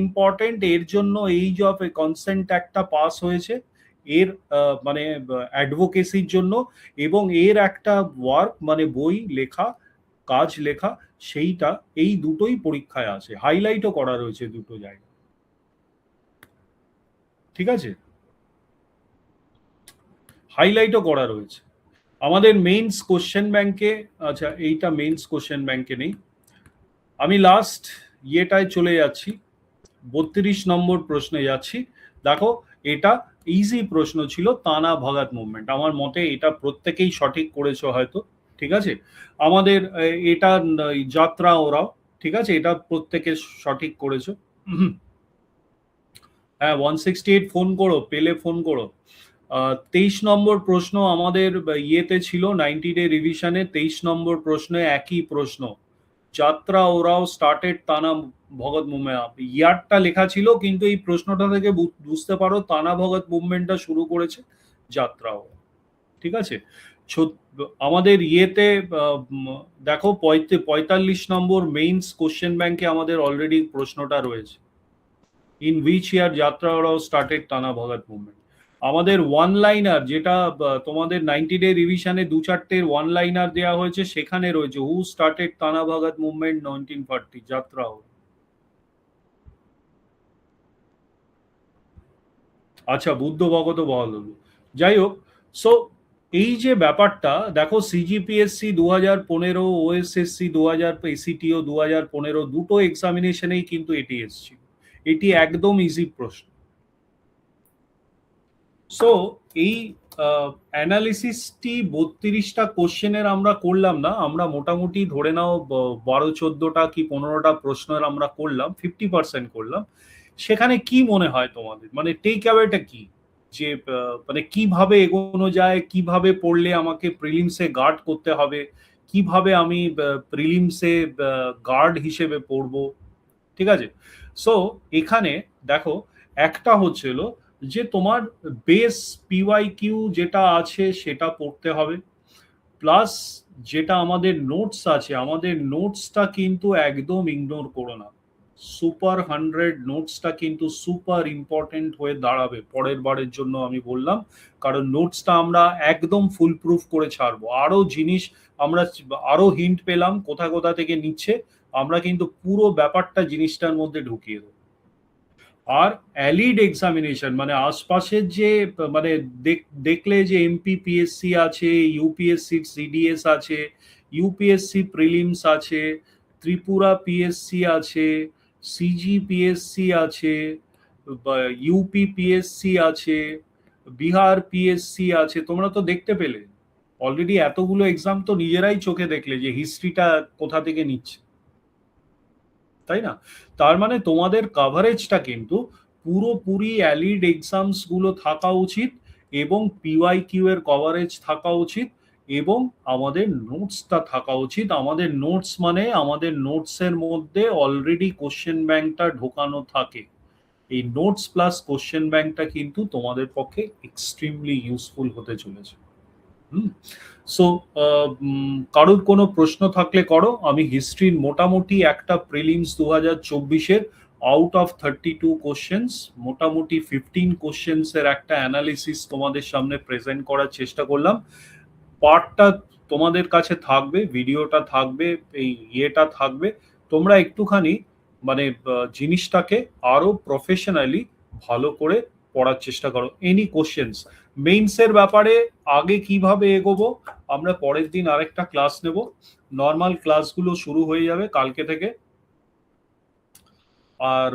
ইম্পর্টেন্ট, এর জন্য এইজ অফ কনসেন্ট একটা পাস হয়েছে, এর মানে অ্যাডভোকেসির জন্য, এবং এর একটা ওয়ার্ক মানে বই লেখা, কাজ লেখা, সেইটা এই দুটোই পরীক্ষায় আছে, হাইলাইটও করা রয়েছে দুটো জায়গায়। ঠিক আছে, হাইলাইটও করা রয়েছে আমাদের মেইনস কোশ্চেন ব্যাংকে। আচ্ছা এইটা মেইনস কোশ্চেন ব্যাংকে নেই, আমি লাস্ট ইয়েটায় চলে যাচ্ছি, 32 নম্বর প্রশ্নে যাচ্ছি। দেখো এটা ইজি প্রশ্ন ছিল, তানা ভগত মুভমেন্ট, আমার মতে এটা প্রত্যেকেই সঠিক করেছো হয়তো। ঠিক আছে? আমাদের এটা যাত্রা ওরাও, ঠিক আছে? এটা প্রত্যেকে সঠিক করেছো। হ্যাঁ, 168 ফোন করো, পেলে ফোন করো। 23 নম্বর প্রশ্ন আমাদের ইয়েতে ছিল 90 ডে রিভিশনে, 23 নম্বর প্রশ্নে একই প্রশ্ন, যাত্রা ওরাও স্টার্টেড তানা ভগৎ মুভমেন্ট, ইয়ারটা লেখা ছিল কিন্তু এই প্রশ্নটা থেকে বুঝতে পারো তানা ভগৎ মুভমেন্টটা শুরু করেছে যাত্রা ওরাও, ঠিক আছে? আমাদের ইয়েতে দেখো 45 নম্বর মেইনস কোশ্চেন ব্যাংকে আমাদের অলরেডি প্রশ্নটা রয়েছে, ইন হুইচ ইয়ার যাত্রা ওরাও স্টার্টেড টানা ভগৎ মুভমেন্ট। আমাদের ওয়ান লাইনার যেটা তোমাদের 90 ডে রিভিশনে 2-4টের ওয়ান লাইনার দেওয়া হয়েছে, সেখানে রয়েছে হু স্টার্টেড টানা ভগৎ মুভমেন্ট 1940, যাত্রা ওরাও। আচ্ছা, বুদ্ধ ভগত বহাদুর, যাই হোক। সো এই যে ব্যাপারটা দেখো, সিজিপিএসসি 2015, ওএসএসসি 2000, এসিটিও 2015, দুটো এক্সামিনেশনেই কিন্তু এটি এসেছিল। এটি একদম ইজি প্রশ্ন। সো এই অ্যানালিসিসটি 32টা কোশ্চেনের আমরা করলাম না, আমরা মোটামুটি ধরে নাও 12-14টা কি 15টা প্রশ্নের আমরা করলাম, 50% করলাম। সেখানে কি মনে হয় তোমাদের, মানে টেক অ্যাওয়েটা কি, যে মানে কিভাবে এগোনো যায়, কিভাবে পড়লে আমাকে প্রিলিমসে গার্ড করতে হবে, কিভাবে আমি প্রিলিমসে গার্ড হিসেবে পড়বো, ঠিক আছে? সো এখানে দেখো, একটা হচ্ছিল যে তোমার বেস পিওয়াই কিউ যেটা আছে সেটা পড়তে হবে, প্লাস যেটা আমাদের নোটস আছে, আমাদের নোটসটা কিন্তু একদম ইগনোর করো না। সুপার 100 নোটসটা কিন্তু সুপার ইম্পর্টেন্ট হয়ে দাঁড়াবে পরের বারের জন্য, আমি বললাম, কারণ নোটসটা আমরা একদম ফুল প্রুফ করে ছাড়বো। আরো জিনিস আমরা, আরো হিন্ট পেলাম কোথা কোথা থেকে নিচ্ছে, আমরা কিন্তু পুরো ব্যাপারটা জিনিসটার মধ্যে ঢুকিয়ে দেবো। আর অ্যালিড এক্সামিনেশন মানে আশপাশের যে, মানে দেখলে যে এমপিপিএসসি আছে, ইউপিএসসি সিডিএস আছে, ইউপিএসসি প্রিলিমস আছে, ত্রিপুরা পিএসসি আছে, সিজিপিএসসি আছে, ইউপি পিএসসি আছে, বিহার পিএসসি আছে, তোমরা তো দেখতে পেলে অলরেডি এতগুলো এক্সাম, তো নিজেরাই চোখে দেখলে যে হিস্ট্রিটা কোথা থেকে নিচ্ছে, তাই না? তার মানে তোমাদের কাভারেজটা কিন্তু পুরোপুরি অ্যালিড এক্সামস গুলো থাকা উচিত, এবং পিওয়াই কিউ এর কভারেজ থাকা উচিত, এবং আমাদের নোটসটা থাকা উচিত। আমাদের নোটস মানে আমাদের নোটসের মধ্যে অলরেডি কোশ্চেন ব্যাংকটা ঢোকানো থাকে। এই নোটস প্লাস কোশ্চেন ব্যাংকটা কিন্তু তোমাদের পক্ষে এক্সট্রিমলি ইউজফুল হতে চলেছে। সো কারোর কোনো প্রশ্ন থাকলে করো। আমি হিস্ট্রির মোটামুটি একটা প্রিলিমস 2024-এর আউট অফ 32 কোশ্চেন্স, মোটামুটি 15 কোশ্চেন্স এর একটা অ্যানালিসিস তোমাদের সামনে প্রেজেন্ট করার চেষ্টা করলাম। পার্টটা তোমাদের কাছে থাকবে, ভিডিওটা থাকবে, এই ইয়েটা থাকবে, তোমরা একটুখানি মানে জিনিসটাকে আরো প্রফেশনালি ভালো করে পড়ার চেষ্টা করো। এনি কোশ্চেন্স মেইনসের ব্যাপারে আগে কিভাবে এগোবো, আমরা পরের দিন আরেকটা ক্লাস নেব। নর্মাল ক্লাসগুলো শুরু হয়ে যাবে কালকে থেকে। আর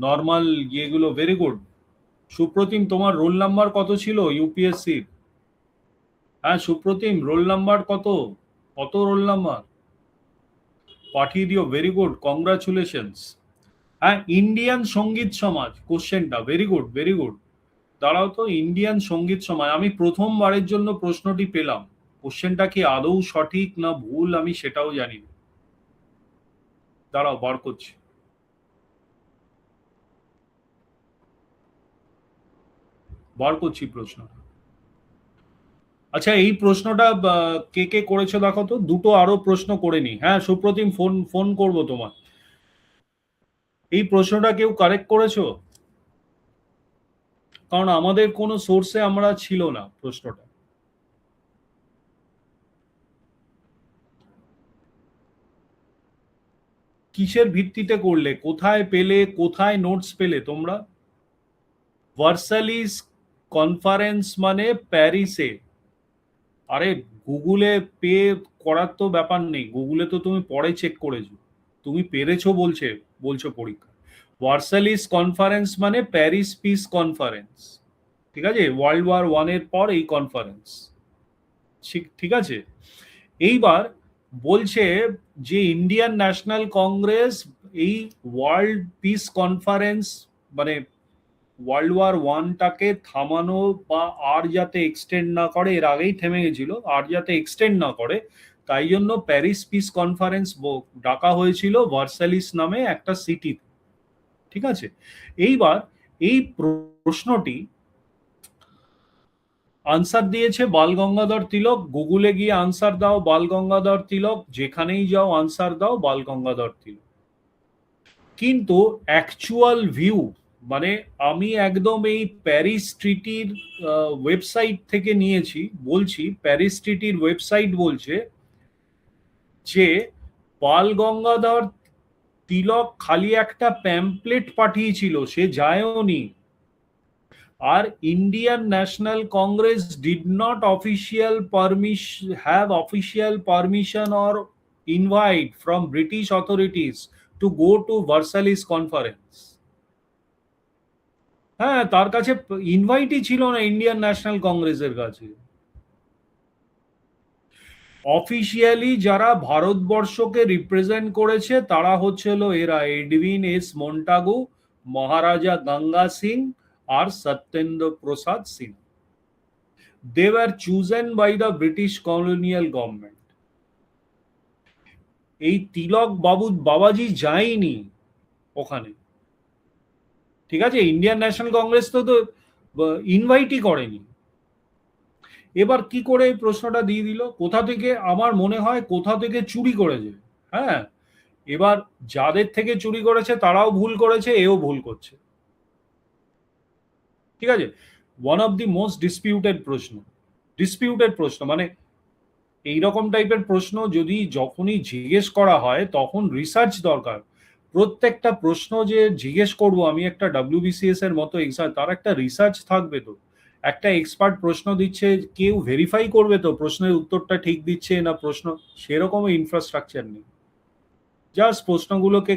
নর্মাল ইয়েগুলো ভেরি গুড। সুপ্রতিম, তোমার রোল নাম্বার কত ছিল ইউপিএসসি? হ্যাঁ সুপ্রতিম, রোল নাম্বার কত? কত রোল নাম্বার পাঠিয়ে দিও, ভেরি গুড, কংগ্রাচুলেশনস। হ্যাঁ, ইন্ডিয়ান সঙ্গীত সমাজ কোশ্চেনটা, ভেরি গুড ভেরি গুড। দাঁড়াও তো, ইন্ডিয়ান সঙ্গীত সমাজ, আমি প্রথমবারের জন্য প্রশ্নটি পেলাম, কোশ্চেনটা কি আদৌ সঠিক না ভুল আমি সেটাও জানি না। দাঁড়াও বার করছি। বার করছি প্রশ্নটা। আচ্ছা, এই প্রশ্নটা কে কে করেছো দেখো তো, দুটো আরো প্রশ্ন করে নি। হ্যাঁ সুপ্রতিম, ফোন ফোন করবো তোমার। এই প্রশ্নটা কেউ কারেক্ট করেছো? কারণ আমাদের কোনো সোর্সে আমরা ছিল না প্রশ্নটা। কিসের ভিত্তিতে করলে, কোথায় পেলে, কোথায় নোটস পেলে তোমরা? ভার্সালিস কনফারেন্স মানে প্যারিসে। আরে গুগলে পে করার তো ব্যাপার নেই, গুগলে তো তুমি পরে চেক করেছো, তুমি পেরেছো বলছো পরীক্ষা। ভার্সালিস কনফারেন্স মানে প্যারিস পিস কনফারেন্স, ঠিক আছে? ওয়ার্ল্ড ওয়ার 1 এর পর এই কনফারেন্স ঠিক আছে। এইবার বলছে যে ইন্ডিয়ান ন্যাশনাল কংগ্রেস এই ওয়ার্ল্ড পিস কনফারেন্স, মানে ওয়ার্ল্ড ওয়ার 1টাকে থামানো বা আর যাতে এক্সটেন্ড না করে, এর আগেই থেমে গেছিল, আর যাতে এক্সটেন্ড না করে তাই জন্য প্যারিস পিস কনফারেন্স ডাকা হয়েছিল ভার্সালিস নামে একটা সিটি। ঠিক আছে। এইবার এই প্রশ্নটি আনসার দিয়েছে বাল গঙ্গাধর তিলক। গুগলে গিয়ে আনসার দাও বাল গঙ্গাধর তিলক, যেখানেই যাও আনসার দাও বাল গঙ্গাধর তিলক। কিন্তু অ্যাকচুয়াল ভিউ, মানে আমি একদম এই প্যারিস ট্রিটির ওয়েবসাইট থেকে নিয়েছি, বলছি প্যারিস ট্রিটির ওয়েবসাইট বলছে যে বাল গঙ্গাধর তিলক খালি একটা প্যাম্পলেট পাঠিয়েছিল, সে যায়ওনি। আর Indian national congress did not have official permission or invite from British authorities to go to Versailles conference. হ্যাঁ, তার কাছে ইনভাইটই ছিল না ইন্ডিয়ান ন্যাশনাল কংগ্রেসের কাছে। অফিসিয়ালি যারা ভারতবর্ষকে রিপ্রেজেন্ট করেছে তারা হচ্ছিল এরা Edwin S Montagu, Maharaja Ganga Singh আর Satyendra Prasad Singh. They were chosen by the British colonial government. এই তিলক বাবাজি যায়নি ওখানে। ঠিক আছে, ইন্ডিয়ান ন্যাশনাল কংগ্রেস তো ইনভাইটই করেনি। এবার কি করে এই প্রশ্নটা দিয়ে দিল? কোথা থেকে? আমার মনে হয় কোথা থেকে চুরি করেছে। হ্যাঁ, এবার যাদের থেকে চুরি করেছে তারাও ভুল করেছে, এও ভুল করছে। ঠিক আছে, one of the most disputed প্রশ্ন, মানে এইরকম টাইপের প্রশ্ন যদি যখনই জিজ্ঞেস করা হয় তখন রিসার্চ দরকার। প্রত্যেকটা প্রশ্ন যে জিজ্ঞেস করব আমি একটা WBCS এর মতো এক্সাম, তার একটা রিসার্চ থাকবে তো। একটা এক্সপার্ট প্রশ্ন দিচ্ছে, কেউ ভেরিফাই করবে তো প্রশ্নের উত্তরটা ঠিক দিচ্ছে না প্রশ্ন, সেরকম ইনফ্রাস্ট্রাকচার নেই। জাস্ট প্রশ্নগুলোকে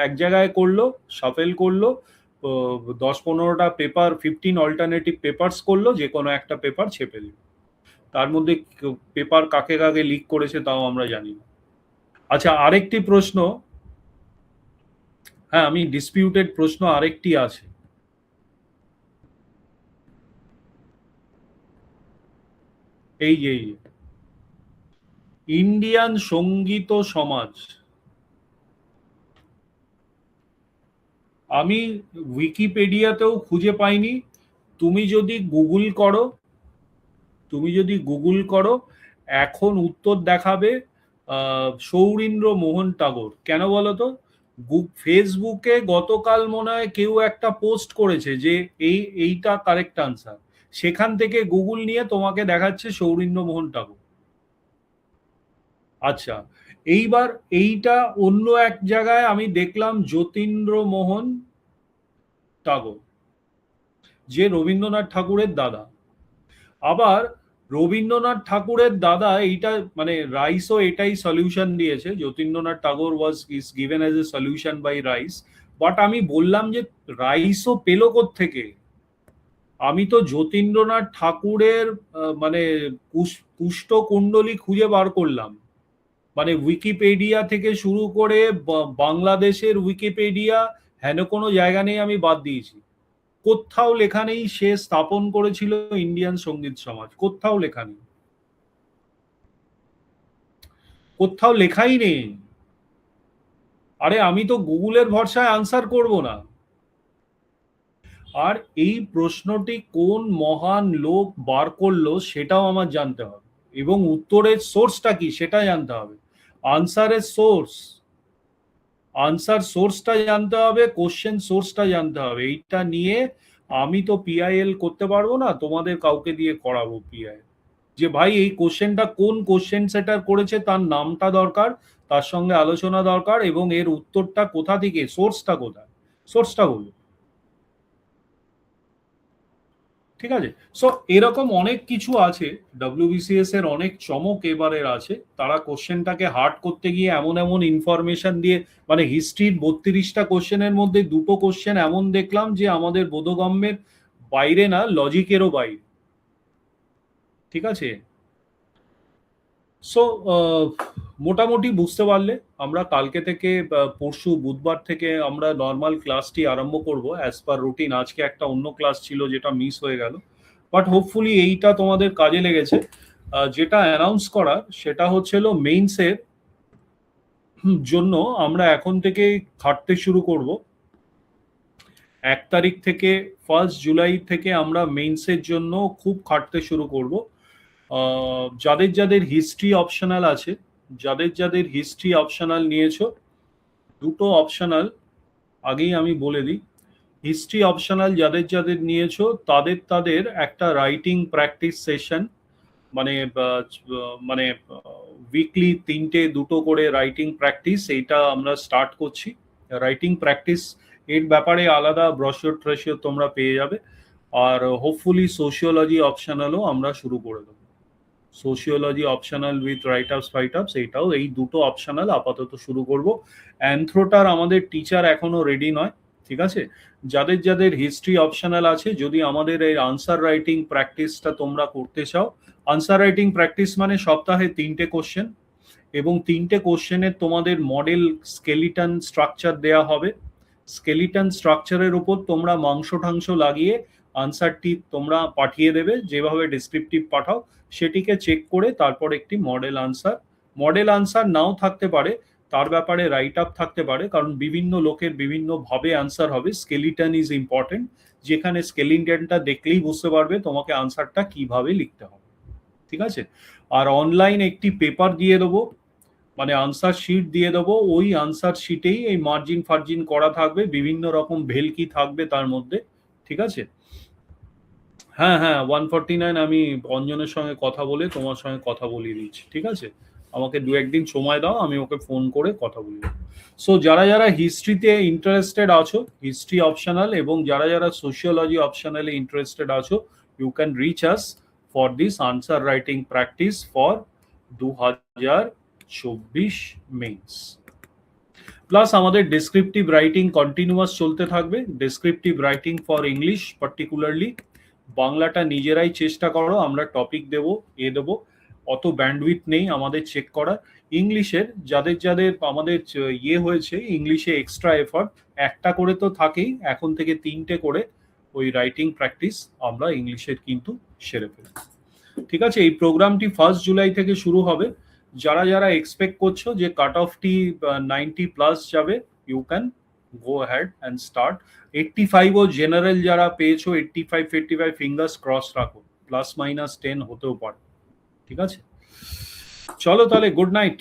এক জায়গায় করলো, সাফেল করলো, 10-15টা পেপার, 15 অল্টারনেটিভ পেপারস করলো, যে কোনো একটা পেপার ছেপে দিল। তার মধ্যে পেপার কাকে কাকে লিক করেছে তাও আমরা জানি না। আচ্ছা, আরেকটি প্রশ্ন, হ্যাঁ আমি ডিসপিউটেড প্রশ্ন আরেকটি আছে। এই যে ইন্ডিয়ান সঙ্গীত সমাজ, আমি উইকিপিডিয়াতেও খুঁজে পাইনি। তুমি যদি গুগল করো এখন উত্তর দেখাবে সৌরীন্দ্র মোহন টাগোর। কেন বলো তো? ফেসবুকে গতকাল মনে হয় কেউ একটা পোস্ট করেছে যে এইটা কারেক্ট আনসার, সেখান থেকে গুগল নিয়ে তোমাকে দেখাচ্ছে সৌরীন্দ্র মোহন টাগোর। আচ্ছা, এইবার এইটা অন্য এক জায়গায় আমি দেখলাম যতীন্দ্র মোহন টাগোর, যে রবীন্দ্রনাথ ঠাকুরের দাদা। আবার রবীন্দ্রনাথ ঠাকুরের দাদা, এইটা মানে রাইসও এটাই সলিউশন দিয়েছে, Jatindranath Tagore is given as a solution by Rice. But আমি বললাম যে রাইসও পেল থেকে? আমি তো যতীন্দ্রনাথ ঠাকুরের মানে কুষ্ঠ কুণ্ডলী খুঁজে বার করলাম, মানে উইকিপিডিয়া থেকে শুরু করে বাংলাদেশের উইকিপিডিয়া, হেন কোনো জায়গা নেই আমি বাদ দিয়েছি। কোথাও লেখা নেই সে স্থাপন করেছিল ইন্ডিয়ান সঙ্গীত সমাজ, কোথাও লেখা নেই, কোথাও লেখাই নেই। আরে আমি তো গুগলের ভরসায় আনসার করব না। আর এই প্রশ্নটি কোন মহান লোক বার করলো সেটাও আমার জানতে হবে, এবং উত্তরের সোর্সটা কি সেটা জানতে হবে। আনসারের সোর্সটা জানতে হবে, কোশ্চেন সোর্সটা জানতে হবে। এইটা নিয়ে আমি তো PIL করতে পারবো না, তোমাদের কাউকে দিয়ে করাবো PIL। যে ভাই এই কোশ্চেনটা কোন কোশ্চেন সেটার করেছে তার নামটা দরকার, তার সঙ্গে আলোচনা দরকার, এবং এর উত্তরটা কোথা থেকে, সোর্সটা কোথায়, সোর্সটা বলুন। ঠিক আছে, সো এরকম অনেক কিছু আছে, WBCS এর অনেক চমক এবারের আছে। তারা কোশ্চেনটাকে হার্ড করতে গিয়ে এমন এমন ইনফরমেশন দিয়ে, মানে হিস্ট্রির 32টা কোশ্চেনের মধ্যে দুটো কোশ্চেন এমন দেখলাম যে আমাদের বোধগম্যের বাইরে না, লজিকেরও বাইরে। ঠিক আছে, সো মোটামুটি বুঝতে পারলে আমরা কালকে থেকে পরশু বুধবার থেকে আমরা নর্মাল ক্লাসটি আরম্ভ করব অ্যাজ পার রুটিন। আজকে একটা অন্য ক্লাস ছিল যেটা মিস হয়ে গেল, বাট হোপফুলি এইটা তোমাদের কাজে লেগেছে। যেটা অ্যানাউন্স করার সেটা হচ্ছিল মেইনসের জন্য আমরা এখন থেকে খাটতে শুরু করব। 1 তারিখ থেকে 1 জুলাই থেকে আমরা মেইনসের জন্য খুব খাটতে শুরু করব। যাদের যাদের হিস্ট্রি অপশনাল আছে, যাদের যাদের হিস্ট্রি অপশনাল নিয়েছো, দুটো অপশনাল আগেই আমি বলে দিই। হিস্ট্রি অপশনাল যাদের যাদের নিয়েছো তাদের তাদের একটা রাইটিং প্র্যাকটিস সেশন, মানে মানে উইকলি 3টে 2টো করে রাইটিং প্র্যাকটিস, এইটা আমরা স্টার্ট করছি। রাইটিং প্র্যাকটিস এর ব্যাপারে আলাদা ব্রশিওর ট্রেশিওর তোমরা পেয়ে যাবে। আর হোপফুলি সোশিওলজি অপশনালও আমরা শুরু করে দেবো। সোশিওলজি অপশনাল উইথ রাইট আপস ফাইট আপস, এইটাও, এই দুটো অপশনাল আপাতত শুরু করব। অ্যান্থ্রোটার আমাদের টিচার এখনো রেডি নয়, ঠিক আছে? যাদের যাদের হিস্ট্রি অপশনাল আছে, যদি আমাদের এই আনসার রাইটিং প্র্যাকটিসটা তোমরা করতে চাও, আনসার রাইটিং প্র্যাকটিস মানে সপ্তাহে 3টে কোশ্চেন এবং 3টে কোশ্চেনের তোমাদের মডেল স্কেলিটন স্ট্রাকচার দেয়া হবে। স্কেলিটন স্ট্রাকচারের উপর তোমরা মাংস টাংস লাগিয়ে আনসারটি তোমরা পাঠিয়ে দেবে, যেভাবে ডিসক্রিপটিভ পাঠাও সেটিকে চেক করে তারপর একটি মডেল আনসার নাও থাকতে পারে, তার ব্যাপারে রাইট আপ থাকতে পারে, কারণ বিভিন্ন লোকের বিভিন্ন ভাবে আনসার হবে। স্কেলিটন ইজ ইম্পর্টেন্ট, যেখানে স্কেলিটনটা দেখলেই বুঝতে পারবে তোমাকে আনসারটা কিভাবে লিখতে হবে, ঠিক আছে? আর অনলাইন একটি পেপার দিয়ে দেবো, মানে আনসার শিট দিয়ে দেবো। ওই আনসার শিটেই এই মার্জিন ফার্জিন করা থাকবে, বিভিন্ন রকম ভেলকি থাকবে তার মধ্যে, ঠিক আছে? হ্যাঁ হ্যাঁ, 149 আমি অঞ্জনের সঙ্গে কথা বলে তোমার সঙ্গে কথা বলিয়ে দিচ্ছি, ঠিক আছে? আমাকে 2-1 দিন সময় দাও, আমি ওকে ফোন করে কথা বলি। সো যারা যারা হিস্ট্রিতে ইন্টারেস্টেড আছো, হিস্ট্রি অপশনাল, এবং যারা যারা সোশিওলজি অপশনালে ইন্টারেস্টেড আছো, you can reach us for this answer writing practice for 2024 mains. Plus আমাদের ডেসক্রিপটিভ রাইটিং কন্টিনিউয়াস চলতে থাকবে। Descriptive writing for English particularly, বাংলাটা নিজেরাই চেষ্টা করো, আমরা টপিক দেবো, দেবো, অত ব্যান্ডউইথ নেই আমাদের চেক করার। ইংলিশের যাদের যাদের আমাদের হয়েছে ইংলিশে এক্সট্রা এফর্ট, একটা করে তো থাকেই, এখন থেকে 3টে করে ওই রাইটিং প্র্যাকটিস আমরা ইংলিশের কিন্তু সেরে ফেলব, ঠিক আছে? এই প্রোগ্রামটি 1 জুলাই থেকে শুরু হবে। যারা যারা এক্সপেক্ট করছো যে কাট অফটি 90+ যাবে, you can go ahead and start. 85ও জেনারেল যারা পেয়েছো, 85 ফিঙ্গার্স ক্রস রাখো, +-10 হতেও পারে, ঠিক আছে? চলো তাহলে, গুড নাইট।